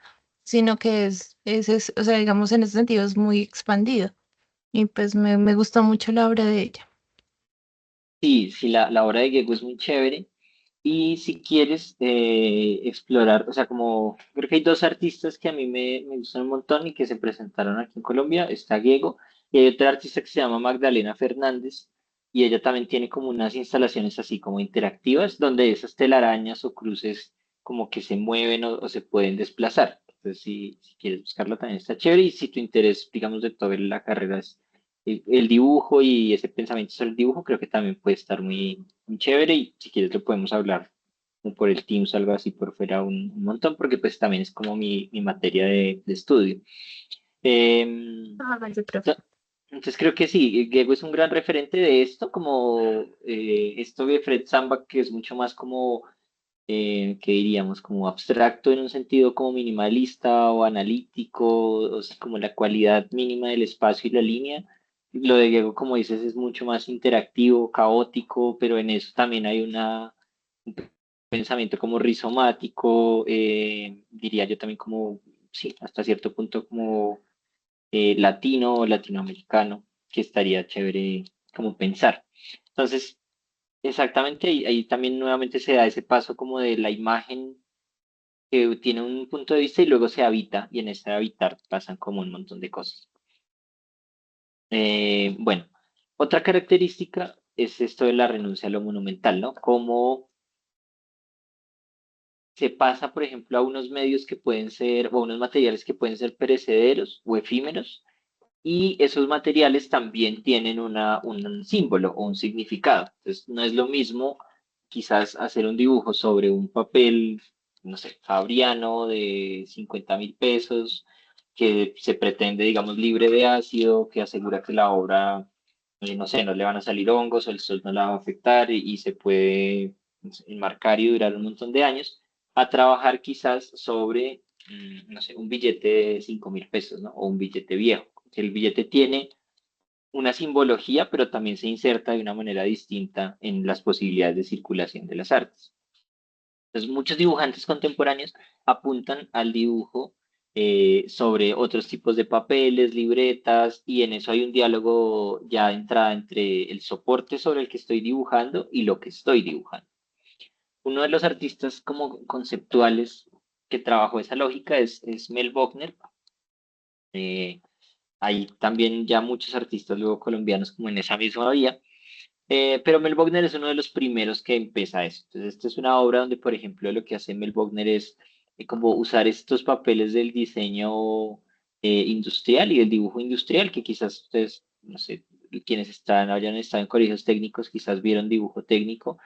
sino que o sea, digamos, en ese sentido es muy expandido. Y pues me gustó mucho la obra de ella. Sí, sí, la obra de Gego es muy chévere. Y si quieres explorar, o sea, como creo que hay dos artistas que a mí me gustan un montón y que se presentaron aquí en Colombia, está Gego, y hay otra artista que se llama Magdalena Fernández, y ella también tiene como unas instalaciones así como interactivas, donde esas telarañas o cruces como que se mueven o se pueden desplazar. Entonces, si quieres buscarla también está chévere, y si tu interés, digamos, de toda la carrera es el dibujo y ese pensamiento sobre el dibujo, creo que también puede estar muy chévere y si quieres lo podemos hablar como por el Teams o algo así por fuera un montón, porque pues también es como mi materia de estudio. Em, Ah, vale, profe. ento- entonces creo que sí, Gego es un gran referente de esto, como esto de Fred Samba, que es mucho más como, ¿qué diríamos? Como abstracto en un sentido como minimalista o analítico, o sea, como la cualidad mínima del espacio y la línea. Lo de Gego, como dices, es mucho más interactivo, caótico, pero en eso también hay un pensamiento como rizomático, diría yo también como, sí, hasta cierto punto como latino o latinoamericano, que estaría chévere como pensar. Entonces, exactamente, ahí también nuevamente se da ese paso como de la imagen que tiene un punto de vista y luego se habita, y en ese habitar pasan como un montón de cosas. Bueno, otra característica es esto de la renuncia a lo monumental, ¿no? Como se pasa, por ejemplo, a unos medios que pueden ser, o a unos materiales que pueden ser perecederos o efímeros, y esos materiales también tienen un símbolo o un significado. Entonces, no es lo mismo quizás hacer un dibujo sobre un papel, no sé, fabriano de 50.000 pesos, que se pretende, digamos, libre de ácido, que asegura que la obra, no sé, no le van a salir hongos o el sol no la va a afectar y se puede no sé, enmarcar y durar un montón de años, a trabajar quizás sobre no sé, un billete de 5.000 pesos, ¿no? O un billete viejo. El billete tiene una simbología, pero también se inserta de una manera distinta en las posibilidades de circulación de las artes. Entonces, muchos dibujantes contemporáneos apuntan al dibujo sobre otros tipos de papeles, libretas, y en eso hay un diálogo ya de entrada entre el soporte sobre el que estoy dibujando y lo que estoy dibujando. Uno de los artistas como conceptuales que trabajó esa lógica es Mel Bochner. Eh, Hay también ya muchos artistas luego colombianos como en esa misma vía, pero Mel Bochner es uno de los primeros que empieza eso. Entonces, esta es una obra donde, por ejemplo, lo que hace Mel Bochner es como usar estos papeles del diseño industrial y del dibujo industrial, que quizás ustedes, no sé, quienes hayan estado en colegios técnicos, quizás vieron dibujo técnico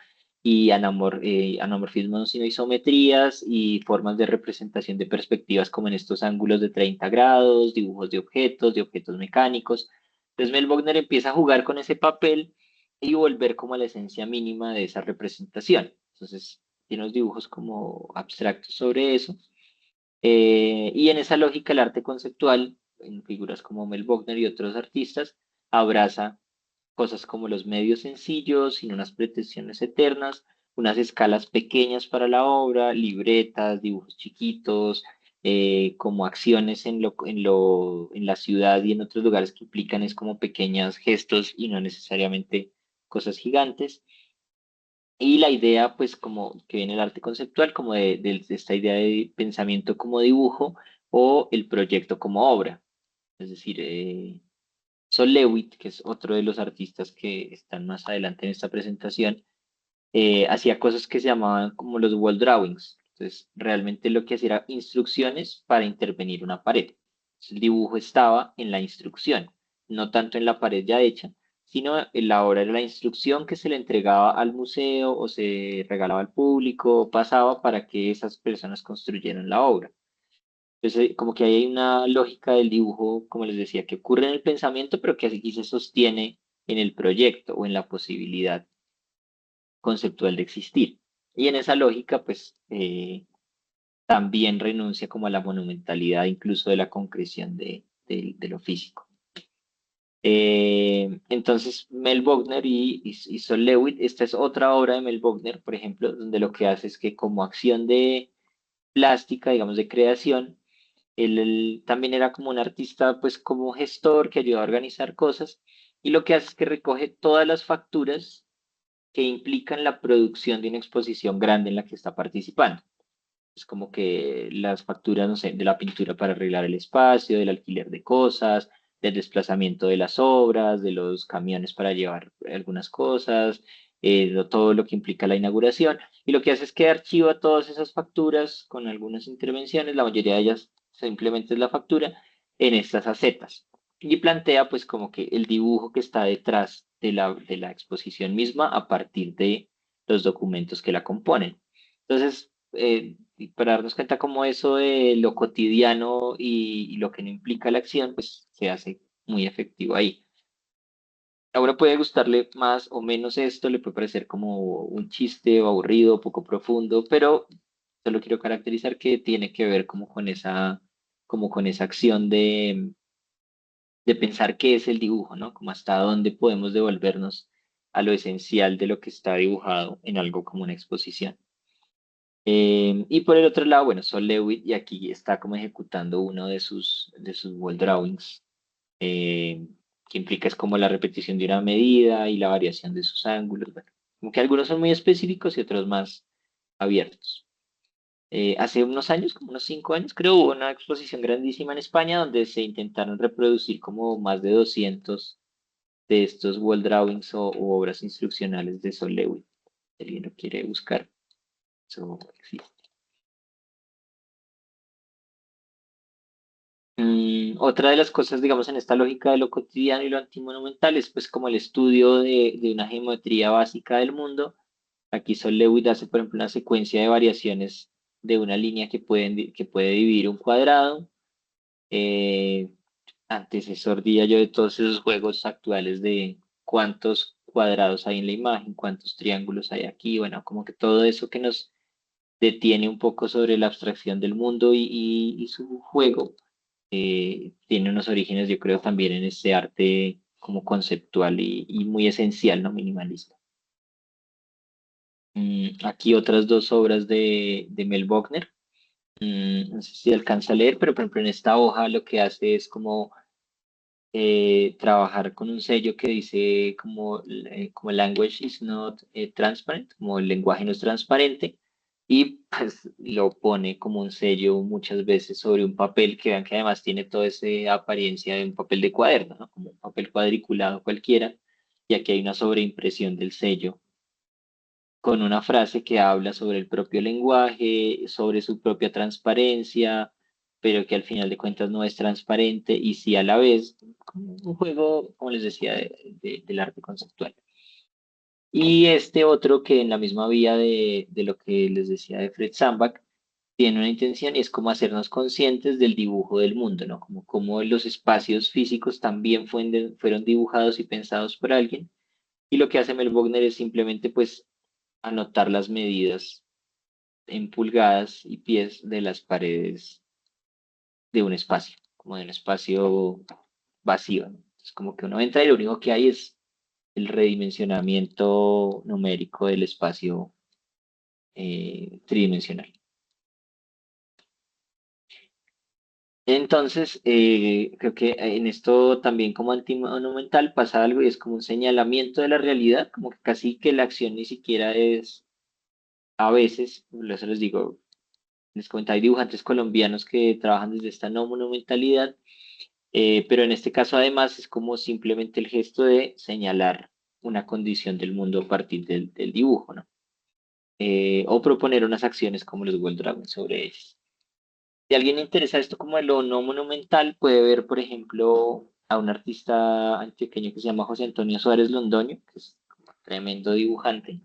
y anamorfismo no sino isometrías y formas de representación de perspectivas como en estos ángulos de 30 grados, dibujos de objetos mecánicos. Entonces Mel Bochner empieza a jugar con ese papel y volver como a la esencia mínima de esa representación. Entonces, tiene unos dibujos como abstractos sobre eso. Y en esa lógica, el arte conceptual, en figuras como Mel Bochner y otros artistas, abraza cosas como los medios sencillos, sin unas pretensiones eternas, unas escalas pequeñas para la obra, libretas, dibujos chiquitos, como acciones en la ciudad y en otros lugares que implican es como pequeños gestos y no necesariamente cosas gigantes. Y la idea, pues, como que viene el arte conceptual, como de esta idea de pensamiento como dibujo o el proyecto como obra. Es decir, Sol Lewitt, que es otro de los artistas que están más adelante en esta presentación, hacía cosas que se llamaban como los wall drawings. Entonces, realmente lo que hacía era instrucciones para intervenir una pared. Entonces, el dibujo estaba en la instrucción, no tanto en la pared ya hecha, sino en la obra era la instrucción que se le entregaba al museo o se regalaba al público, o pasaba para que esas personas construyeran la obra. Entonces, como que ahí hay una lógica del dibujo, como les decía, que ocurre en el pensamiento, pero que aquí se sostiene en el proyecto o en la posibilidad conceptual de existir. Y en esa lógica, pues, también renuncia como a la monumentalidad incluso de la concreción de lo físico. Entonces, Mel Bochner y Sol Lewitt, esta es otra obra de Mel Bochner, por ejemplo, donde lo que hace es que como acción de plástica, digamos, de creación, él también era como un artista, pues como gestor que ayudaba a organizar cosas, y lo que hace es que recoge todas las facturas que implican la producción de una exposición grande en la que está participando. Es como que las facturas, no sé, de la pintura para arreglar el espacio, del alquiler de cosas, del desplazamiento de las obras, de los camiones para llevar algunas cosas, todo lo que implica la inauguración. Y lo que hace es que archiva todas esas facturas con algunas intervenciones, la mayoría de ellas simplemente es la factura, en estas acetas. Y plantea pues como que el dibujo que está detrás de la exposición misma a partir de los documentos que la componen. Entonces, y para darnos cuenta cómo eso de lo cotidiano y lo que no implica la acción, pues se hace muy efectivo ahí. A uno puede gustarle más o menos esto, le puede parecer como un chiste o aburrido, poco profundo, pero solo quiero caracterizar que tiene que ver como con esa acción de pensar qué es el dibujo, ¿no? Como hasta dónde podemos devolvernos a lo esencial de lo que está dibujado en algo como una exposición. Y por el otro lado, bueno, Sol Lewitt, y aquí está como ejecutando uno de sus wall drawings, eh, que implica es como la repetición de una medida y la variación de sus ángulos. Bueno, como que algunos son muy específicos y otros más abiertos. Hace unos años, como unos 5 años, creo, hubo una exposición grandísima en España donde se intentaron reproducir como más de 200 de estos wall drawings o obras instruccionales de Sol Lewitt. Si alguien lo quiere buscar, eso existe. Otra de las cosas, digamos, en esta lógica de lo cotidiano y lo antimonumental es pues como el estudio de una geometría básica del mundo. Aquí Sol Lewitt hace, por ejemplo, una secuencia de variaciones de una línea que puede dividir un cuadrado. Eh, Antecesor, diría yo, de todos esos juegos actuales de cuántos cuadrados hay en la imagen, cuántos triángulos hay aquí, bueno, como que todo eso que nos detiene un poco sobre la abstracción del mundo y su juego tiene unos orígenes, yo creo, también en este arte como conceptual y muy esencial, ¿no? Minimalista. Aquí otras dos obras de Mel Bochner. No sé si alcanza a leer, pero por ejemplo en esta hoja lo que hace es como trabajar con un sello que dice como language is not transparent, como el lenguaje no es transparente, y pues lo pone como un sello muchas veces sobre un papel que vean que además tiene toda esa apariencia de un papel de cuaderno, ¿no? Como un papel cuadriculado cualquiera, y aquí hay una sobreimpresión del sello con una frase que habla sobre el propio lenguaje, sobre su propia transparencia, pero que al final de cuentas no es transparente y sí a la vez como un juego, como les decía, del arte conceptual. Y este otro que en la misma vía de lo que les decía de Fred Sandback, tiene una intención y es como hacernos conscientes del dibujo del mundo, ¿no? Como los espacios físicos también fueron dibujados y pensados por alguien. Y lo que hace Mel Bochner es simplemente pues anotar las medidas en pulgadas y pies de las paredes de un espacio, como de un espacio vacío, ¿no? Es como que uno entra y lo único que hay es el redimensionamiento numérico del espacio tridimensional. Entonces, creo que en esto también como antimonumental pasa algo y es como un señalamiento de la realidad, como que casi que la acción ni siquiera es, a veces, por eso les digo, les comentaba, hay dibujantes colombianos que trabajan desde esta no monumentalidad. Pero en este caso, además, es como simplemente el gesto de señalar una condición del mundo a partir del dibujo, ¿no? O proponer unas acciones como los World Dragon sobre ellos. Si a alguien le interesa esto como de lo no monumental, puede ver, por ejemplo, a un artista antioqueño que se llama José Antonio Suárez Londoño, que es un tremendo dibujante.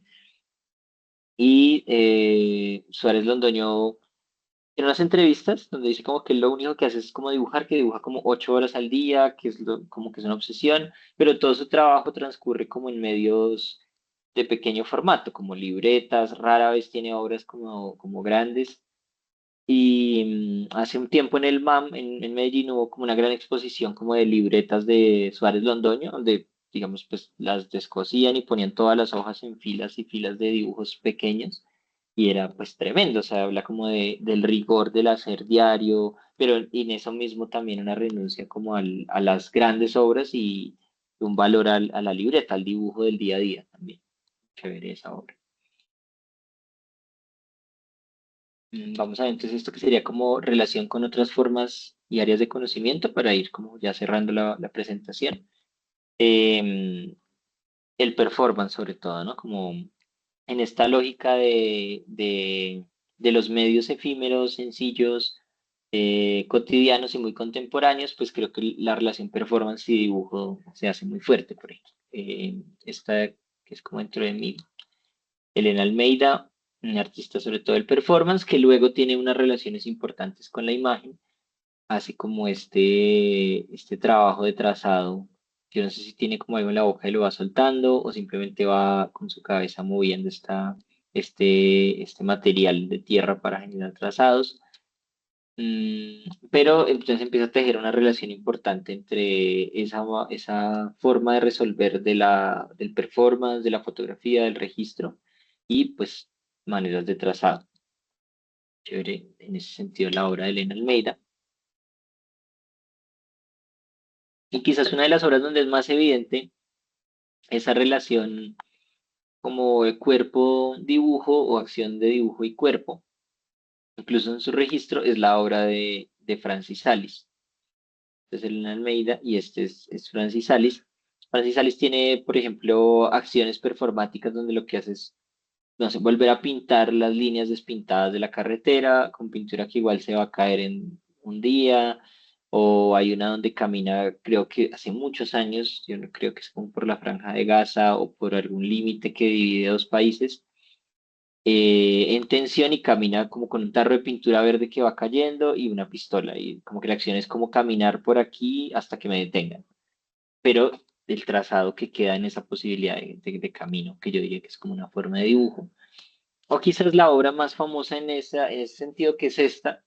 Y Suárez Londoño en unas entrevistas donde dice como que lo único que hace es como dibujar, que dibuja como 8 horas al día, que es como que es una obsesión, pero todo su trabajo transcurre como en medios de pequeño formato, como libretas, rara vez tiene obras como grandes, Y hace un tiempo en el MAM, en Medellín, hubo como una gran exposición como de libretas de Suárez Londoño, donde, digamos, pues las descosían y ponían todas las hojas en filas y filas de dibujos pequeños. Y era pues tremendo, o sea, habla como del rigor del hacer diario, pero en eso mismo también una renuncia como a las grandes obras y un valor a la libreta, al dibujo del día a día también. Chévere esa obra. Vamos a ver entonces esto que sería como relación con otras formas y áreas de conocimiento para ir como ya cerrando la presentación. Em, el performance sobre todo, ¿no? Como en esta lógica de los medios efímeros, sencillos, cotidianos y muy contemporáneos, pues creo que la relación performance y dibujo se hace muy fuerte por ahí. Esta que es como dentro de mí, Elena Almeida, una artista sobre todo del performance, que luego tiene unas relaciones importantes con la imagen, así como este trabajo de trazado. Yo no sé si tiene como algo en la boca y lo va soltando o simplemente va con su cabeza moviendo este material de tierra para generar trazados. Pero entonces empieza a tejer una relación importante entre esa forma de resolver del performance, de la fotografía, del registro y pues maneras de trazado. Chévere en ese sentido la obra de Elena Almeida. Y quizás una de las obras donde es más evidente esa relación como de cuerpo-dibujo o acción de dibujo y cuerpo, incluso en su registro, es la obra de Francis Salis. Es Elena Almeida y es Francis Salis. Francis Salis tiene, por ejemplo, acciones performáticas donde lo que hace es, no sé, volver a pintar las líneas despintadas de la carretera con pintura que igual se va a caer en un día, o hay una donde camina, creo que hace muchos años, yo no creo que es como por la Franja de Gaza o por algún límite que divide dos países, en tensión y camina como con un tarro de pintura verde que va cayendo y una pistola. Y como que la acción es como caminar por aquí hasta que me detengan. Pero el trazado que queda en esa posibilidad de camino, que yo diría que es como una forma de dibujo. O quizás la obra más famosa en ese sentido, que es esta,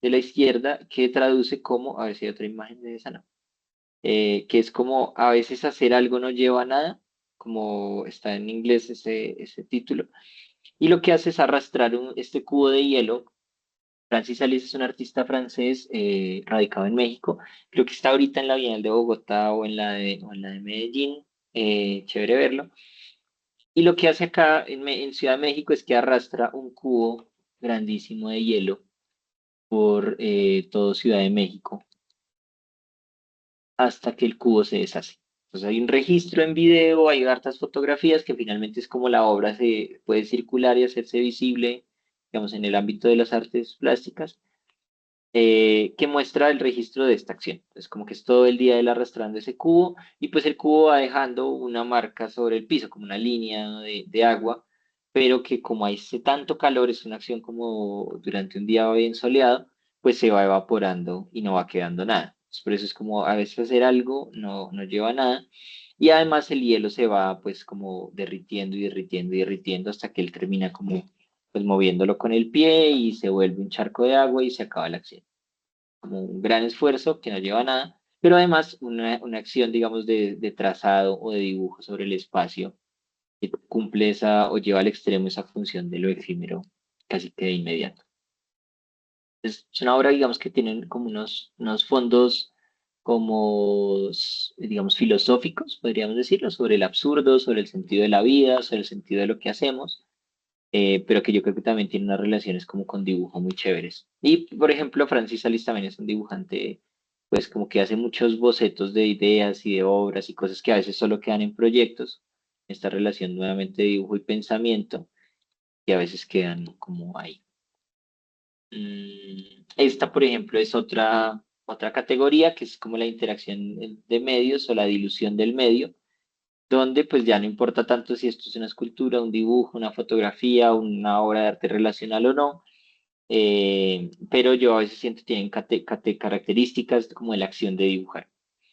de la izquierda, que traduce como, a ver si hay otra imagen de esa, no, que es como a veces hacer algo no lleva a nada, como está en inglés ese título y lo que hace es arrastrar este cubo de hielo. Francis Alice es un artista francés radicado en México. Creo que está ahorita en la Bienal de Bogotá o en la de Medellín. Chévere verlo. Y lo que hace acá en Ciudad de México es que arrastra un cubo grandísimo de hielo por todo Ciudad de México hasta que el cubo se deshace. Entonces hay un registro en video, hay hartas fotografías que finalmente es como la obra se puede circular y hacerse visible, digamos, en el ámbito de las artes plásticas, que muestra el registro de esta acción. Es como que es todo el día él arrastrando ese cubo y pues el cubo va dejando una marca sobre el piso, como una línea de agua, pero que como hace tanto calor, es una acción como durante un día bien soleado, pues se va evaporando y no va quedando nada. Por eso es como a veces hacer algo no lleva a nada. Y además el hielo se va pues como derritiendo y derritiendo y derritiendo hasta que él termina como pues moviéndolo con el pie y se vuelve un charco de agua y se acaba la acción como un gran esfuerzo que no lleva a nada, pero además una acción, digamos, de trazado o de dibujo sobre el espacio que cumple esa o lleva al extremo esa función de lo efímero casi que de inmediato. Es una obra, digamos, que tienen como unos fondos como, digamos, filosóficos, podríamos decirlo, sobre el absurdo, sobre el sentido de la vida, sobre el sentido de lo que hacemos, pero que yo creo que también tiene unas relaciones como con dibujo muy chéveres. Y, por ejemplo, Francis Alice también es un dibujante, pues como que hace muchos bocetos de ideas y de obras y cosas que a veces solo quedan en proyectos, esta relación nuevamente de dibujo y pensamiento, y a veces quedan como ahí. Esta, por ejemplo, es otra categoría que es como la interacción de medios o la dilución del medio donde pues ya no importa tanto si esto es una escultura, un dibujo, una fotografía, una obra de arte relacional o no, pero yo a veces siento que tienen características como de la acción de dibujar.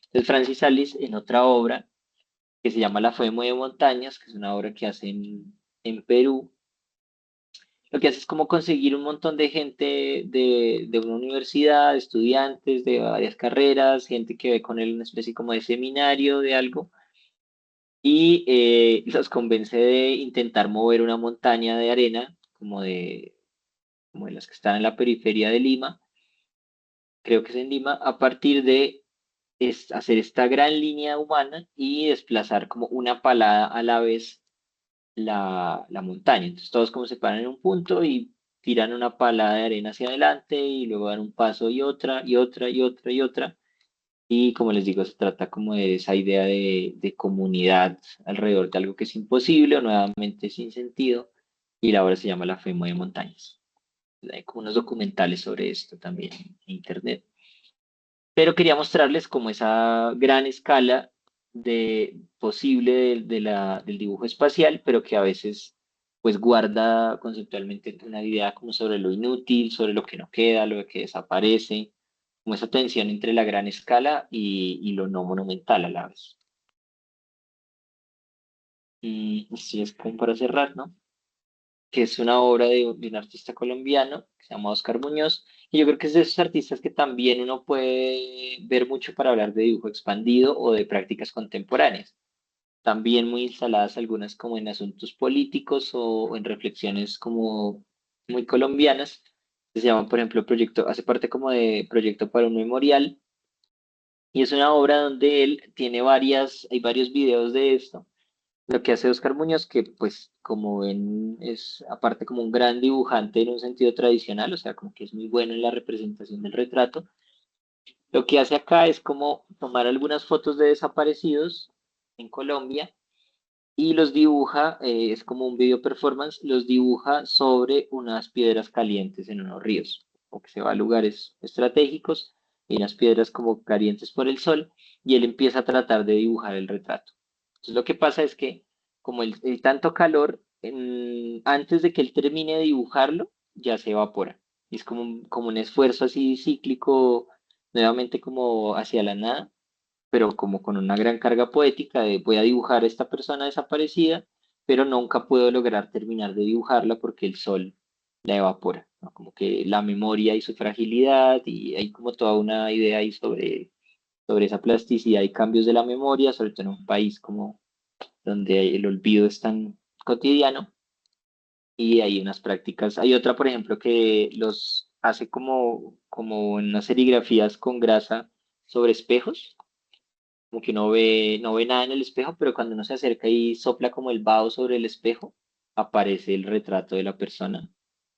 Entonces Francis Alice en otra obra que se llama La Fue de Montañas, que es una obra que hace en Perú, lo que hace es como conseguir un montón de gente de una universidad, estudiantes de varias carreras, gente que ve con él una especie como de seminario de algo, y los convence de intentar mover una montaña de arena, como de las que están en la periferia de Lima, creo que es en Lima, a partir de hacer esta gran línea humana y desplazar como una palada a la vez la montaña. Entonces todos como se paran en un punto y tiran una palada de arena hacia adelante y luego dan un paso y otra y otra y otra y otra. Y como les digo, se trata como de esa idea de comunidad alrededor de algo que es imposible o nuevamente sin sentido. Y la obra se llama La Fe mueve montañas. Hay como unos documentales sobre esto también en internet. Pero quería mostrarles como esa gran escala posible del dibujo espacial, pero que a veces pues guarda conceptualmente una idea como sobre lo inútil, sobre lo que no queda, lo que desaparece, como esa tensión entre la gran escala y lo no monumental a la vez. Y así es como para cerrar, ¿no? Que es una obra de un artista colombiano que se llama Oscar Muñoz. Y yo creo que es de esos artistas que también uno puede ver mucho para hablar de dibujo expandido o de prácticas contemporáneas. También muy instaladas algunas como en asuntos políticos o en reflexiones como muy colombianas. Se llama, por ejemplo, Proyecto, hace parte como de Proyecto para un Memorial. Y es una obra donde él tiene hay varios videos de esto. Lo que hace Oscar Muñoz, que pues como ven es aparte como un gran dibujante en un sentido tradicional, o sea, como que es muy bueno en la representación del retrato, lo que hace acá es como tomar algunas fotos de desaparecidos en Colombia y los dibuja, es como un video performance, los dibuja sobre unas piedras calientes en unos ríos, o que se va a lugares estratégicos y unas piedras como calientes por el sol, y él empieza a tratar de dibujar el retrato. Entonces lo que pasa es que como el tanto calor, antes de que él termine de dibujarlo, ya se evapora. Y es como un esfuerzo así cíclico, nuevamente como hacia la nada, pero como con una gran carga poética de voy a dibujar a esta persona desaparecida, pero nunca puedo lograr terminar de dibujarla porque el sol la evapora, ¿no? Como que la memoria y su fragilidad, y hay como toda una idea ahí sobre esa plasticidad y cambios de la memoria, sobre todo en un país como donde el olvido es tan cotidiano, y hay unas prácticas, hay otra, por ejemplo, que los hace como en unas serigrafías con grasa sobre espejos, como que no ve nada en el espejo, pero cuando uno se acerca y sopla como el vaho sobre el espejo, aparece el retrato de la persona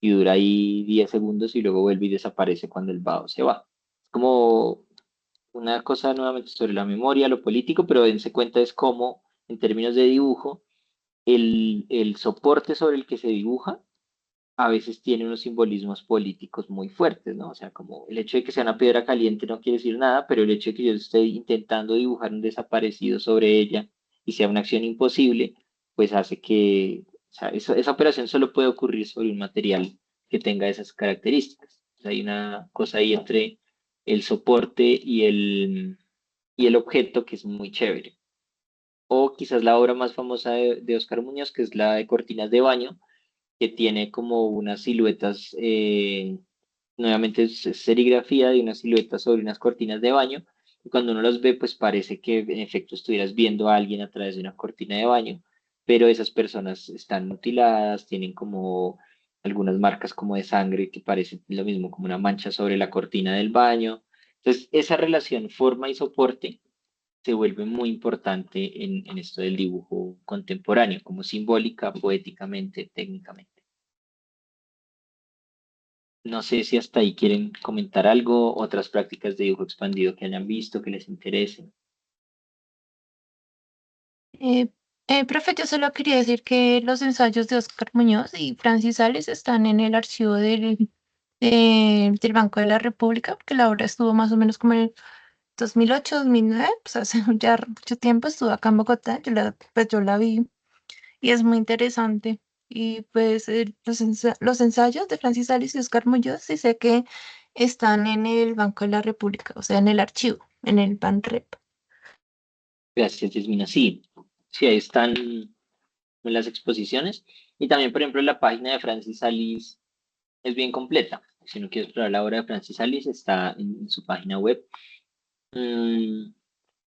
y dura ahí 10 segundos y luego vuelve y desaparece cuando el vaho se va. Es como una cosa nuevamente sobre la memoria, lo político, pero dense cuenta es como, en términos de dibujo, el soporte sobre el que se dibuja a veces tiene unos simbolismos políticos muy fuertes, ¿no? O sea, como el hecho de que sea una piedra caliente no quiere decir nada, pero el hecho de que yo esté intentando dibujar un desaparecido sobre ella y sea una acción imposible, pues hace que, o sea, esa operación solo puede ocurrir sobre un material que tenga esas características. O sea, hay una cosa ahí entre el soporte y el objeto que es muy chévere. O quizás la obra más famosa de Oscar Muñoz, que es la de Cortinas de Baño, que tiene como unas siluetas, nuevamente es serigrafía de unas siluetas sobre unas cortinas de baño, y cuando uno las ve, pues parece que en efecto estuvieras viendo a alguien a través de una cortina de baño, pero esas personas están mutiladas, tienen como algunas marcas como de sangre que parece lo mismo como una mancha sobre la cortina del baño. Entonces, esa relación forma y soporte se vuelve muy importante en esto del dibujo contemporáneo, como simbólica, poéticamente, técnicamente. No sé si hasta ahí quieren comentar algo, otras prácticas de dibujo expandido que hayan visto, que les interesen. Eh, profe, yo solo quería decir que los ensayos de Oscar Muñoz y Francis Sales están en el archivo del Banco de la República, porque la obra estuvo más o menos como en el 2008, 2009, pues hace ya mucho tiempo estuvo acá en Bogotá, pues yo la vi y es muy interesante. Y pues los ensayos de Francis Sales y Oscar Muñoz sí sé que están en el Banco de la República, o sea, en el archivo, en el BanRep. Gracias, Yasmina. Sí, sí, ahí están en las exposiciones. Y también, por ejemplo, la página de Francis Alice es bien completa. Si uno quiere explorar la obra de Francis Alice, está en su página web. Mm,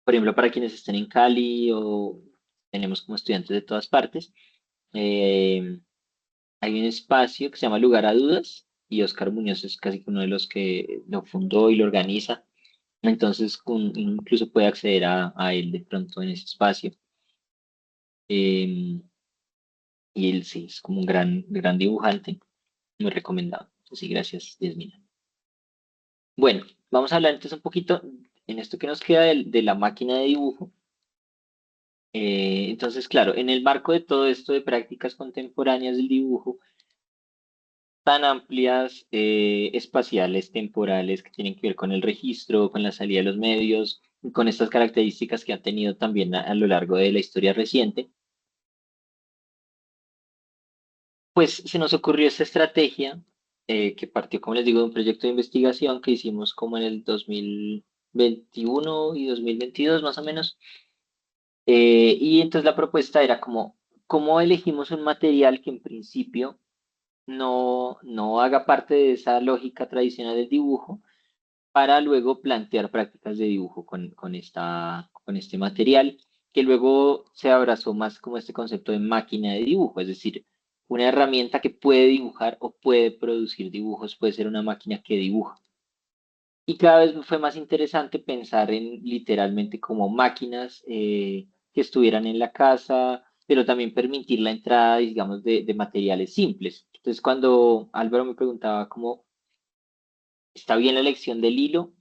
por ejemplo, para quienes estén en Cali o tenemos como estudiantes de todas partes, eh, hay un espacio que se llama Lugar a Dudas y Oscar Muñoz es casi que uno de los que lo fundó y lo organiza. Entonces, uno incluso puede acceder a él de pronto en ese espacio. Eh, y él sí, es como un gran dibujante, muy recomendado. Sí, gracias, Yasmina. Bueno, vamos a hablar entonces un poquito en esto que nos queda de la máquina de dibujo. Entonces, claro, en el marco de todo esto de prácticas contemporáneas del dibujo, tan amplias, espaciales, temporales, que tienen que ver con el registro, con la salida de los medios, y con estas características que han tenido también a lo largo de la historia reciente, pues se nos ocurrió esta estrategia que partió, como les digo, de un proyecto de investigación que hicimos como en el 2021 y 2022 más o menos. Y entonces la propuesta era como, ¿cómo elegimos un material que en principio no haga parte de esa lógica tradicional del dibujo para luego plantear prácticas de dibujo con este material, que luego se abrazó más como este concepto de máquina de dibujo, es decir, una herramienta que puede dibujar o puede producir dibujos, puede ser una máquina que dibuja. Y cada vez fue más interesante pensar en literalmente como máquinas que estuvieran en la casa, pero también permitir la entrada, digamos, de materiales simples. Entonces, cuando Álvaro me preguntaba cómo está bien la elección del hilo,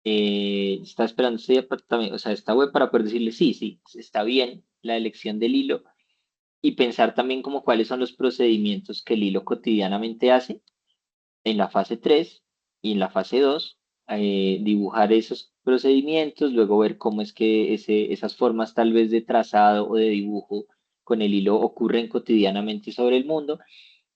está esperando este apartamento, o sea, esta web para poder decirle sí, sí, está bien la elección del hilo y pensar también como cuáles son los procedimientos que el hilo cotidianamente hace en la fase 3 y en la fase 2 dibujar esos procedimientos, luego ver cómo es que esas formas tal vez de trazado o de dibujo con el hilo ocurren cotidianamente sobre el mundo.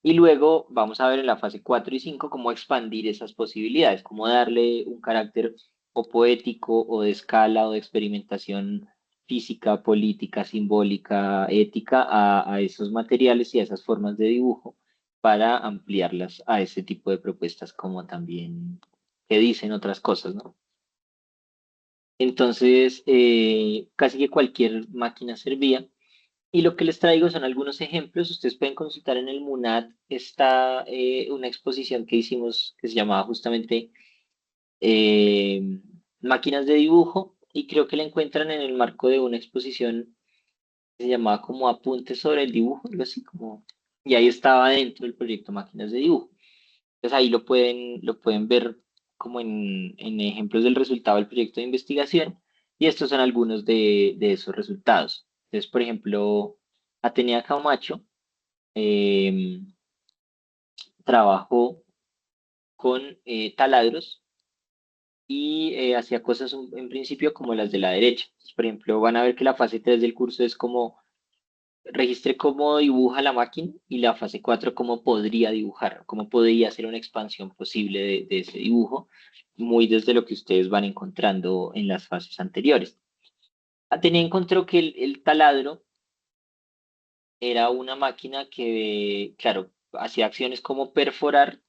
Y luego vamos a ver en la fase 4 y 5 cómo expandir esas posibilidades, cómo darle un carácter o poético o de escala o de experimentación física, política, simbólica, ética a esos materiales y a esas formas de dibujo para ampliarlas a ese tipo de propuestas como también que dicen otras cosas, ¿no? Entonces, casi que cualquier máquina servía. Y lo que les traigo son algunos ejemplos. Ustedes pueden consultar en el MUNAT. Está una exposición que hicimos que se llamaba justamente eh, Máquinas de Dibujo y creo que la encuentran en el marco de una exposición que se llamaba como Apuntes sobre el Dibujo, algo así como... Y ahí estaba dentro del proyecto Máquinas de Dibujo. Entonces ahí lo pueden ver como en ejemplos del resultado del proyecto de investigación y estos son algunos de esos resultados. Entonces, por ejemplo, Atenea Camacho eh, trabajó con taladros y hacía cosas en principio como las de la derecha. Entonces, por ejemplo, van a ver que la fase 3 del curso es como registre cómo dibuja la máquina y la fase 4 cómo podría dibujar, cómo podría ser una expansión posible de ese dibujo, muy desde lo que ustedes van encontrando en las fases anteriores. Atenea encontró que el taladro era una máquina que, claro, hacía acciones como perforar,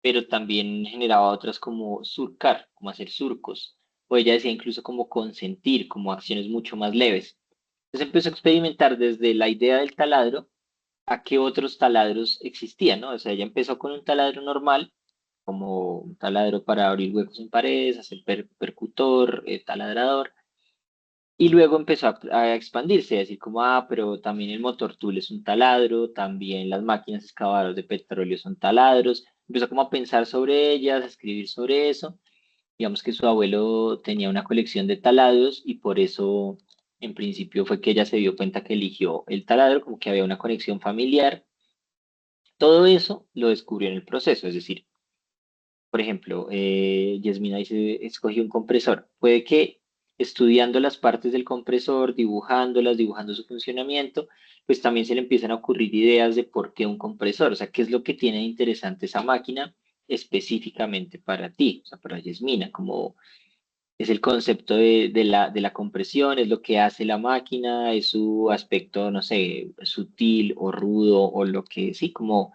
pero también generaba otras como surcar, como hacer surcos, o ella decía incluso como consentir, como acciones mucho más leves. Entonces empezó a experimentar desde la idea del taladro a qué otros taladros existían, ¿no? O sea, ella empezó con un taladro normal, como un taladro para abrir huecos en paredes, hacer percutor, taladrador, y luego empezó a expandirse, a decir como, pero también el motor tool es un taladro, también las máquinas excavadoras de petróleo son taladros, empezó como a pensar sobre ellas, a escribir sobre eso, digamos que su abuelo tenía una colección de taladros y por eso en principio fue que ella se dio cuenta que eligió el taladro, como que había una conexión familiar. Todo eso lo descubrió en el proceso, es decir, por ejemplo, Yasmina dice, escogió un compresor. Puede que estudiando las partes del compresor, dibujándolas, dibujando su funcionamiento, pues también se le empiezan a ocurrir ideas de por qué un compresor, o sea, qué es lo que tiene de interesante esa máquina específicamente para ti, o sea, para Yasmina, como es el concepto de la compresión, es lo que hace la máquina, es su aspecto, no sé, sutil o rudo o lo que sí, como,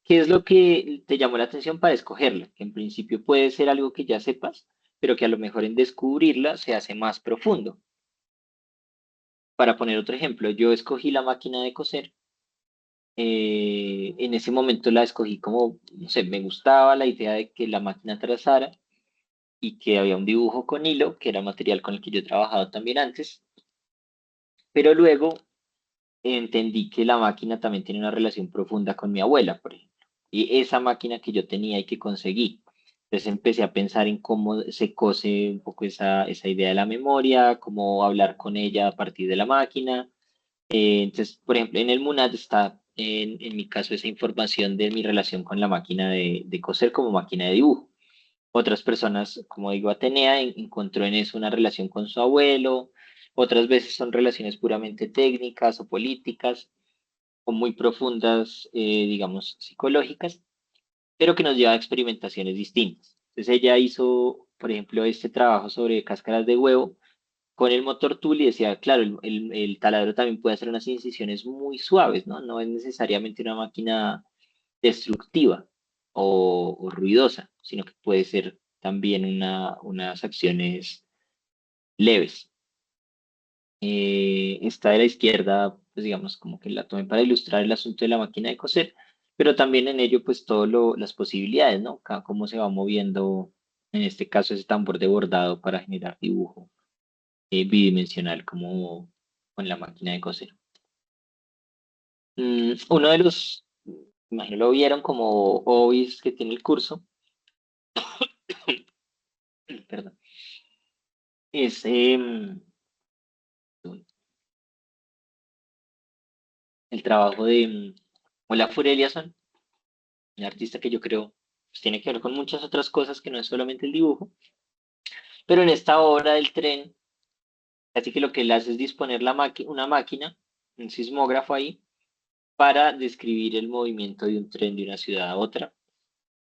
¿qué es lo que te llamó la atención para escogerla? Que en principio puede ser algo que ya sepas, pero que a lo mejor en descubrirla se hace más profundo. Para poner otro ejemplo, yo escogí la máquina de coser. En ese momento la escogí como, no sé, me gustaba la idea de que la máquina trazara y que había un dibujo con hilo, que era material con el que yo he trabajado también antes, pero luego entendí que la máquina también tiene una relación profunda con mi abuela, por ejemplo, y esa máquina que yo tenía y que conseguí. Entonces empecé a pensar en cómo se cose un poco esa idea de la memoria, cómo hablar con ella a partir de la máquina. Entonces, por ejemplo, en el MUNAD está, en mi caso, esa información de mi relación con la máquina de coser como máquina de dibujo. Otras personas, como digo, Atenea encontró en eso una relación con su abuelo. Otras veces son relaciones puramente técnicas o políticas o muy profundas, digamos, psicológicas, pero que nos lleva a experimentaciones distintas. Entonces ella hizo, por ejemplo, este trabajo sobre cáscaras de huevo con el motor tool y decía, claro, el taladro también puede hacer unas incisiones muy suaves, ¿no? No es necesariamente una máquina destructiva o ruidosa, sino que puede ser también unas acciones leves. Esta de la izquierda, pues digamos, como que la tomé para ilustrar el asunto de la máquina de coser, pero también en ello, pues, todas las posibilidades, ¿no? Cómo se va moviendo, en este caso, ese tambor de bordado para generar dibujo bidimensional, como con la máquina de coser. Uno de los, imagino lo vieron como hobbies que tiene el curso, perdón, es el trabajo de Olafur Eliasson, un artista que yo creo pues, tiene que ver con muchas otras cosas que no es solamente el dibujo, pero en esta obra del tren, así que lo que él hace es disponer una máquina, un sismógrafo ahí, para describir el movimiento de un tren de una ciudad a otra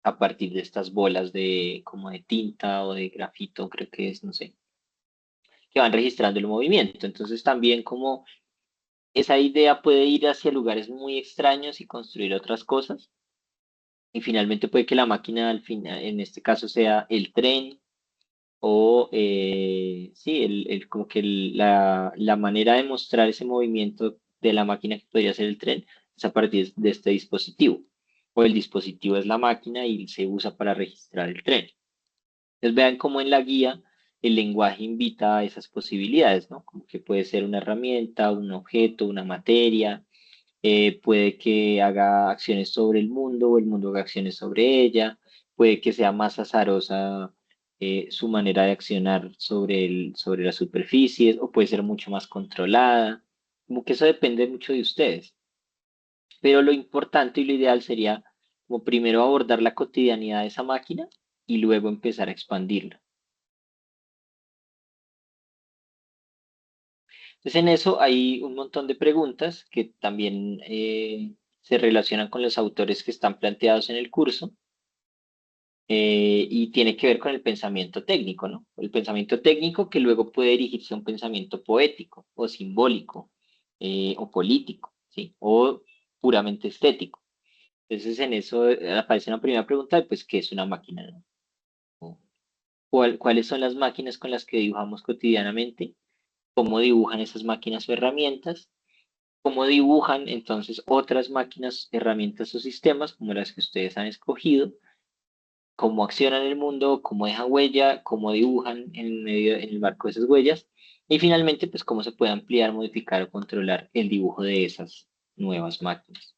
a partir de estas bolas de como de tinta o de grafito, creo que es, no sé, que van registrando el movimiento. Entonces también como esa idea puede ir hacia lugares muy extraños y construir otras cosas. Y finalmente puede que la máquina al final, en este caso sea el tren o sí, como que la manera de mostrar ese movimiento de la máquina que podría ser el tren es a partir de este dispositivo. O el dispositivo es la máquina y se usa para registrar el tren. Entonces vean cómo en la guía el lenguaje invita a esas posibilidades, ¿no? Como que puede ser una herramienta, un objeto, una materia, puede que haga acciones sobre el mundo o el mundo haga acciones sobre ella, puede que sea más azarosa su manera de accionar sobre las superficies o puede ser mucho más controlada, como que eso depende mucho de ustedes. Pero lo importante y lo ideal sería como primero abordar la cotidianidad de esa máquina y luego empezar a expandirla. Entonces en eso hay un montón de preguntas que también se relacionan con los autores que están planteados en el curso y tiene que ver con el pensamiento técnico, ¿no? El pensamiento técnico que luego puede dirigirse a un pensamiento poético o simbólico o político, ¿sí? O puramente estético. Entonces en eso aparece una primera pregunta, pues, ¿qué es una máquina, no? O, ¿cuáles son las máquinas con las que dibujamos cotidianamente? ¿Cómo dibujan esas máquinas o herramientas? ¿Cómo dibujan entonces otras máquinas, herramientas o sistemas como las que ustedes han escogido? ¿Cómo accionan el mundo? ¿Cómo dejan huella? ¿Cómo dibujan en el marco de esas huellas? Y finalmente, pues cómo se puede ampliar, modificar o controlar el dibujo de esas nuevas máquinas.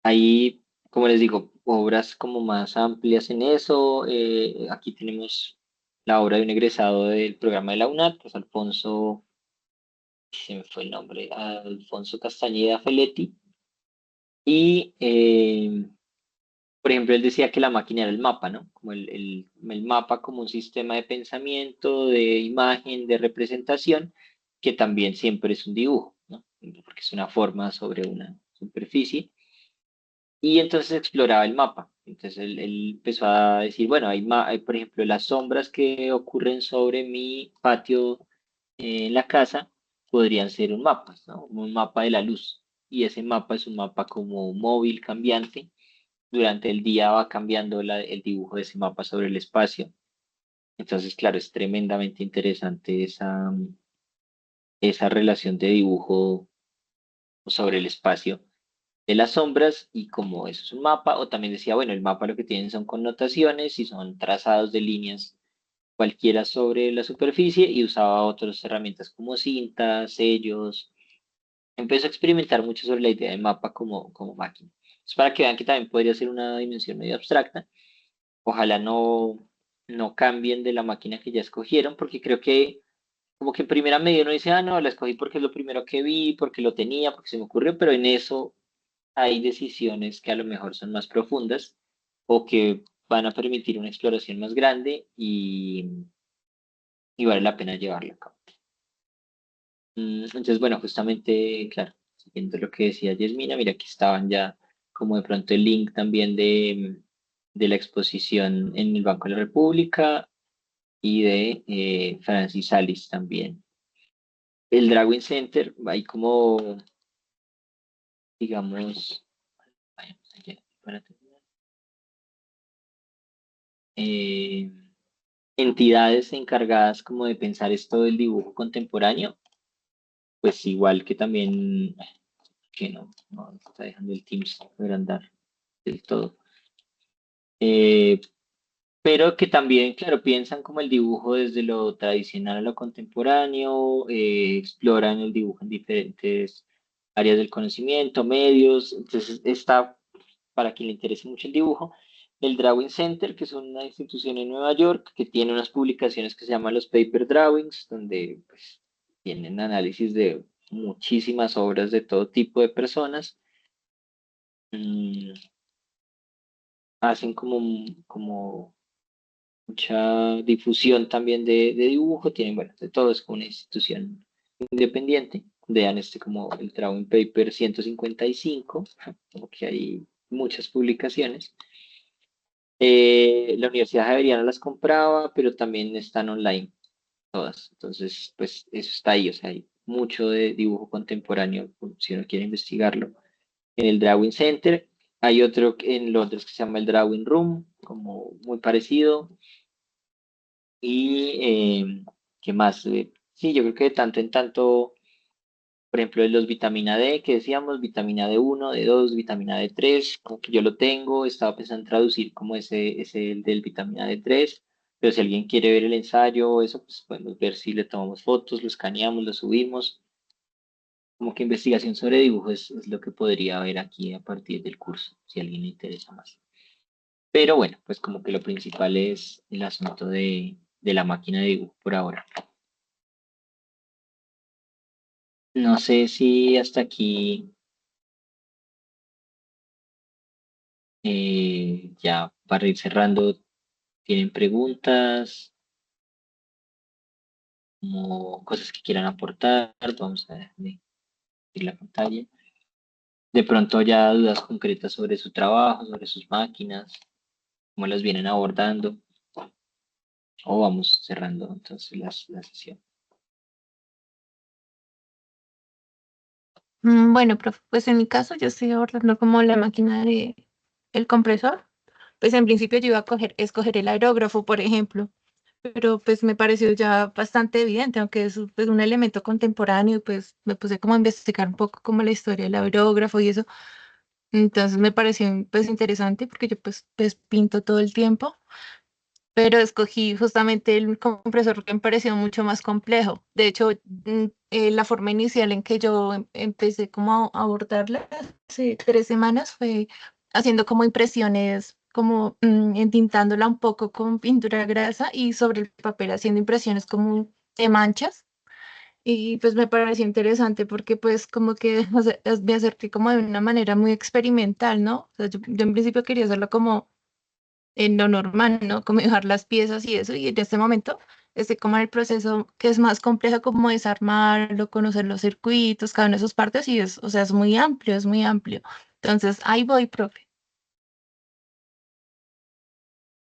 Hay, como les digo, obras como más amplias en eso. Aquí tenemos la obra de un egresado del programa de la UNAD, pues Alfonso, se me fue el nombre, Alfonso Castañeda Feletti. Y, por ejemplo, él decía que la máquina era el mapa, ¿no? Como el mapa como un sistema de pensamiento, de imagen, de representación, que también siempre es un dibujo, ¿no? Porque es una forma sobre una superficie. y entonces exploraba el mapa. Entonces él empezó a decir, bueno, hay, por ejemplo, las sombras que ocurren sobre mi patio en la casa podrían ser un mapa, ¿no? Un mapa de la luz. Y ese mapa es un mapa como móvil, cambiante. Durante el día va cambiando el dibujo de ese mapa sobre el espacio. Entonces, claro, es tremendamente interesante esa relación de dibujo sobre el espacio de las sombras y como eso es un mapa, o también decía, bueno, el mapa lo que tienen son connotaciones y son trazados de líneas cualquiera sobre la superficie y usaba otras herramientas como cintas, sellos. Empezó a experimentar mucho sobre la idea de mapa como máquina. Es para que vean que también podría ser una dimensión medio abstracta. Ojalá no cambien de la máquina que ya escogieron, porque creo que como que en primera medida uno dice, ah, no, la escogí porque es lo primero que vi, porque lo tenía, porque se me ocurrió, pero en eso hay decisiones que a lo mejor son más profundas o que van a permitir una exploración más grande y vale la pena llevarla a cabo. Entonces, bueno, justamente, claro, siguiendo lo que decía Yasmina, mira, aquí estaban ya como de pronto el link también de la exposición en el Banco de la República y de Francis Alice también. El Darwin Center, hay como, digamos, vayamos allá para terminar, eh, entidades encargadas como de pensar esto del dibujo contemporáneo, pues igual que también, que no está dejando el Teams poder andar del todo. Pero que también, claro, piensan como el dibujo desde lo tradicional a lo contemporáneo, exploran el dibujo en diferentes áreas del conocimiento, medios, entonces está, para quien le interese mucho el dibujo, el Drawing Center, que es una institución en Nueva York, que tiene unas publicaciones que se llaman los Paper Drawings, donde pues, tienen análisis de muchísimas obras de todo tipo de personas. Mm, hacen como mucha difusión también de dibujo, tienen, bueno, de todo, es como una institución independiente. Vean este como el Drawing Paper 155, como que hay muchas publicaciones. La Universidad Javeriana las compraba, pero también están online todas. Entonces, pues eso está ahí, o sea, hay mucho de dibujo contemporáneo, si uno quiere investigarlo. En el Drawing Center, hay otro en Londres que se llama el Drawing Room, como muy parecido. Y, ¿qué más? Sí, yo creo que de tanto en tanto, por ejemplo, de los vitamina D, que decíamos, vitamina D1, D2, vitamina D3, como que yo lo tengo, estaba pensando en traducir como ese el del vitamina D3, pero si alguien quiere ver el ensayo o eso, pues podemos ver si le tomamos fotos, lo escaneamos, lo subimos, como que investigación sobre dibujo es lo que podría haber aquí a partir del curso, si a alguien le interesa más. Pero bueno, pues como que lo principal es el asunto de la máquina de dibujo por ahora. No sé si hasta aquí ya para ir cerrando, tienen preguntas, como cosas que quieran aportar. Vamos a dejar de la pantalla. De pronto ya dudas concretas sobre su trabajo, sobre sus máquinas, cómo las vienen abordando. O vamos cerrando entonces la sesión. Bueno, profe, pues en mi caso yo estoy abordando como la máquina de el compresor. Pues en principio yo iba a escoger el aerógrafo, por ejemplo, pero pues me pareció ya bastante evidente, aunque es pues, un elemento contemporáneo, pues me puse como a investigar un poco como la historia del aerógrafo y eso. Entonces me pareció pues interesante porque yo pues pinto todo el tiempo, pero escogí justamente el compresor que me pareció mucho más complejo. De hecho, la forma inicial en que yo empecé como a abordarla hace 3 semanas fue haciendo como impresiones, como entintándola un poco con pintura grasa y sobre el papel haciendo impresiones como de manchas. Y pues me pareció interesante porque pues como que me acerqué como de una manera muy experimental, ¿no? O sea, yo en principio quería hacerlo como en lo normal, ¿no? Como dejar las piezas y eso, y en este momento estoy como en el proceso que es más complejo como desarmarlo, conocer los circuitos, cada una de sus partes, y es, o sea, es muy amplio, es muy amplio. Entonces, ahí voy, profe.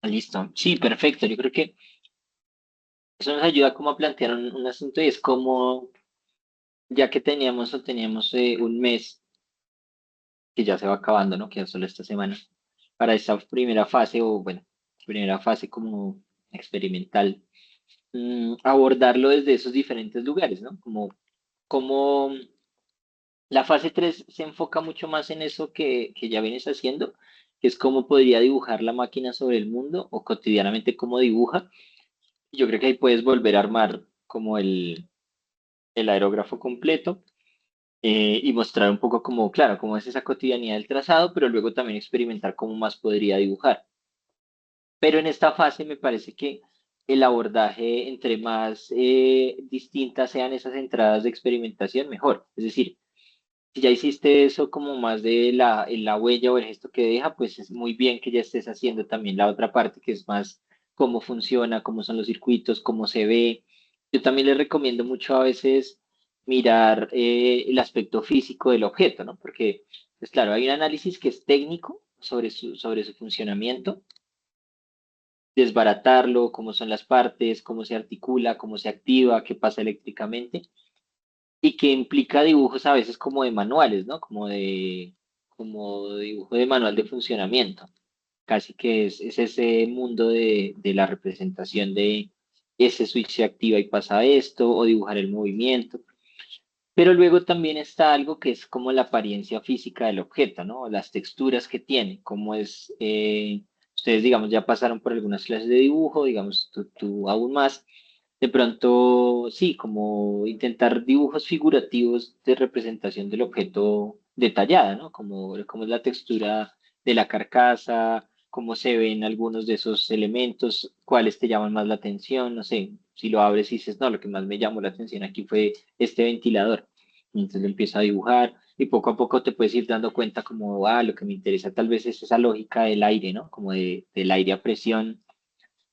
Listo. Sí, perfecto. Yo creo que eso nos ayuda como a plantear un asunto y es como, ya que teníamos un mes que ya se va acabando, ¿no? Queda solo esta semana, para esta primera fase, o bueno, primera fase como experimental, abordarlo desde esos diferentes lugares, ¿no? Como la fase 3 se enfoca mucho más en eso que ya vienes haciendo, que es cómo podría dibujar la máquina sobre el mundo o cotidianamente cómo dibuja. Yo creo que ahí puedes volver a armar como el aerógrafo completo y mostrar un poco como, claro, cómo es esa cotidianidad del trazado, pero luego también experimentar cómo más podría dibujar. Pero en esta fase me parece que el abordaje, entre más distintas sean esas entradas de experimentación, mejor. Es decir, si ya hiciste eso como más de la huella o el gesto que deja, pues es muy bien que ya estés haciendo también la otra parte, que es más cómo funciona, cómo son los circuitos, cómo se ve. Yo también les recomiendo mucho a veces mirar el aspecto físico del objeto, ¿no? Porque, pues claro, hay un análisis que es técnico sobre su funcionamiento, desbaratarlo, cómo son las partes, cómo se articula, cómo se activa, qué pasa eléctricamente y que implica dibujos a veces como de manuales, ¿no? Como dibujo de manual de funcionamiento. Casi que es ese mundo de la representación de ese switch se activa y pasa esto, o dibujar el movimiento. Pero luego también está algo que es como la apariencia física del objeto, ¿no? Las texturas que tiene, cómo es, ustedes digamos ya pasaron por algunas clases de dibujo, digamos tú aún más, de pronto sí, como intentar dibujos figurativos de representación del objeto detallada, ¿no? Como es la textura de la carcasa, cómo se ven algunos de esos elementos, cuáles te llaman más la atención, no sé, si lo abres y dices, no, lo que más me llamó la atención aquí fue este ventilador. Y entonces lo empiezo a dibujar y poco a poco te puedes ir dando cuenta como, lo que me interesa tal vez es esa lógica del aire, ¿no? Como del aire a presión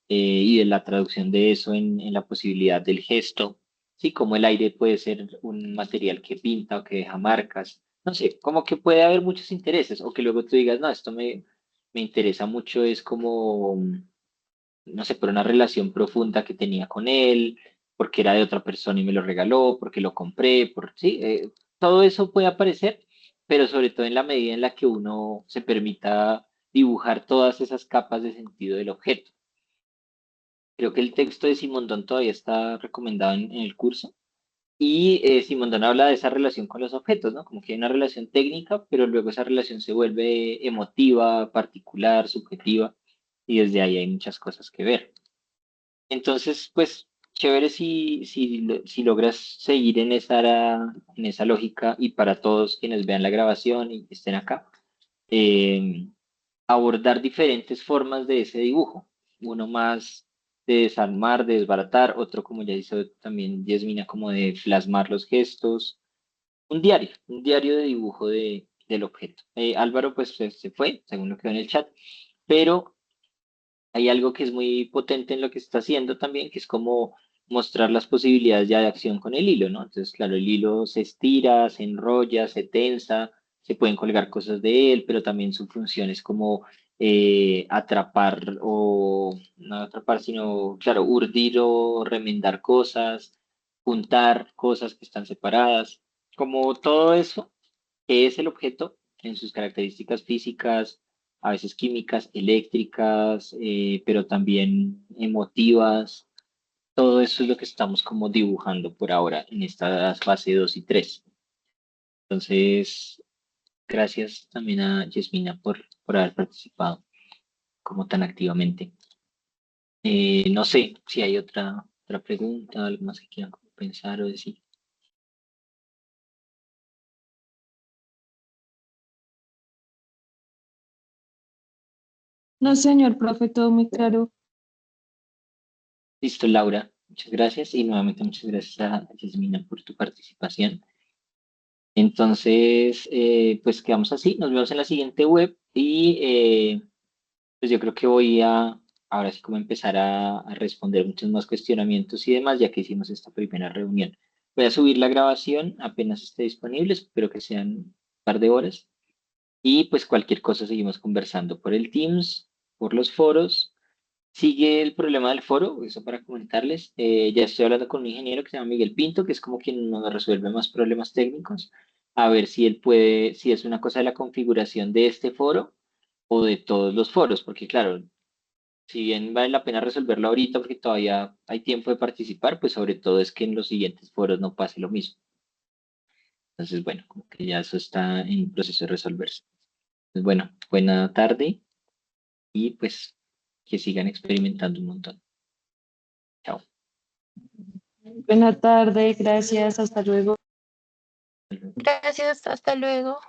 y de la traducción de eso en la posibilidad del gesto, ¿sí? Como el aire puede ser un material que pinta o que deja marcas, no sé, como que puede haber muchos intereses o que luego tú digas, no, esto me interesa mucho, es como, no sé, por una relación profunda que tenía con él, porque era de otra persona y me lo regaló, porque lo compré, sí, todo eso puede aparecer, pero sobre todo en la medida en la que uno se permita dibujar todas esas capas de sentido del objeto. Creo que el texto de Simondón todavía está recomendado en el curso. Y Simondón habla de esa relación con los objetos, ¿no? Como que hay una relación técnica, pero luego esa relación se vuelve emotiva, particular, subjetiva, y desde ahí hay muchas cosas que ver. Entonces, pues, chévere si logras seguir en esa lógica, y para todos quienes vean la grabación y estén acá, eh, abordar diferentes formas de ese dibujo. Uno más de desarmar, de desbaratar, otro como ya hizo también Yasmina, como de plasmar los gestos. Un diario de dibujo del objeto. Álvaro pues se fue, según lo que veo en el chat, pero hay algo que es muy potente en lo que está haciendo también, que es como mostrar las posibilidades ya de acción con el hilo, ¿no? Entonces, claro, el hilo se estira, se enrolla, se tensa, se pueden colgar cosas de él, pero también su función es como atrapar o no atrapar, sino, claro, urdir o remendar cosas, juntar cosas que están separadas, como todo eso que es el objeto en sus características físicas, a veces químicas, eléctricas, pero también emotivas. Todo eso es lo que estamos como dibujando por ahora en esta fase 2 y 3. Entonces, gracias también a Yasmina por haber participado como tan activamente. No sé si hay otra pregunta, algo más que quieran pensar o decir. No, señor profe, todo muy claro. Listo, Laura. Muchas gracias y nuevamente muchas gracias a Yasmina por tu participación. Entonces, pues quedamos así, nos vemos en la siguiente web y pues yo creo que voy a ahora sí como empezar a responder muchos más cuestionamientos y demás, ya que hicimos esta primera reunión. Voy a subir la grabación apenas esté disponible, espero que sean un par de horas, y pues cualquier cosa seguimos conversando por el Teams, por los foros, Sigue el problema del foro, eso para comentarles. Ya estoy hablando con un ingeniero que se llama Miguel Pinto, que es como quien nos resuelve más problemas técnicos, a ver si él puede, si es una cosa de la configuración de este foro o de todos los foros, porque claro, si bien vale la pena resolverlo ahorita porque todavía hay tiempo de participar, pues sobre todo es que en los siguientes foros no pase lo mismo. Entonces, bueno, como que ya eso está en proceso de resolverse. Pues bueno, buena tarde y pues que sigan experimentando un montón. Chao. Buena tarde, gracias, hasta luego. Gracias, hasta luego.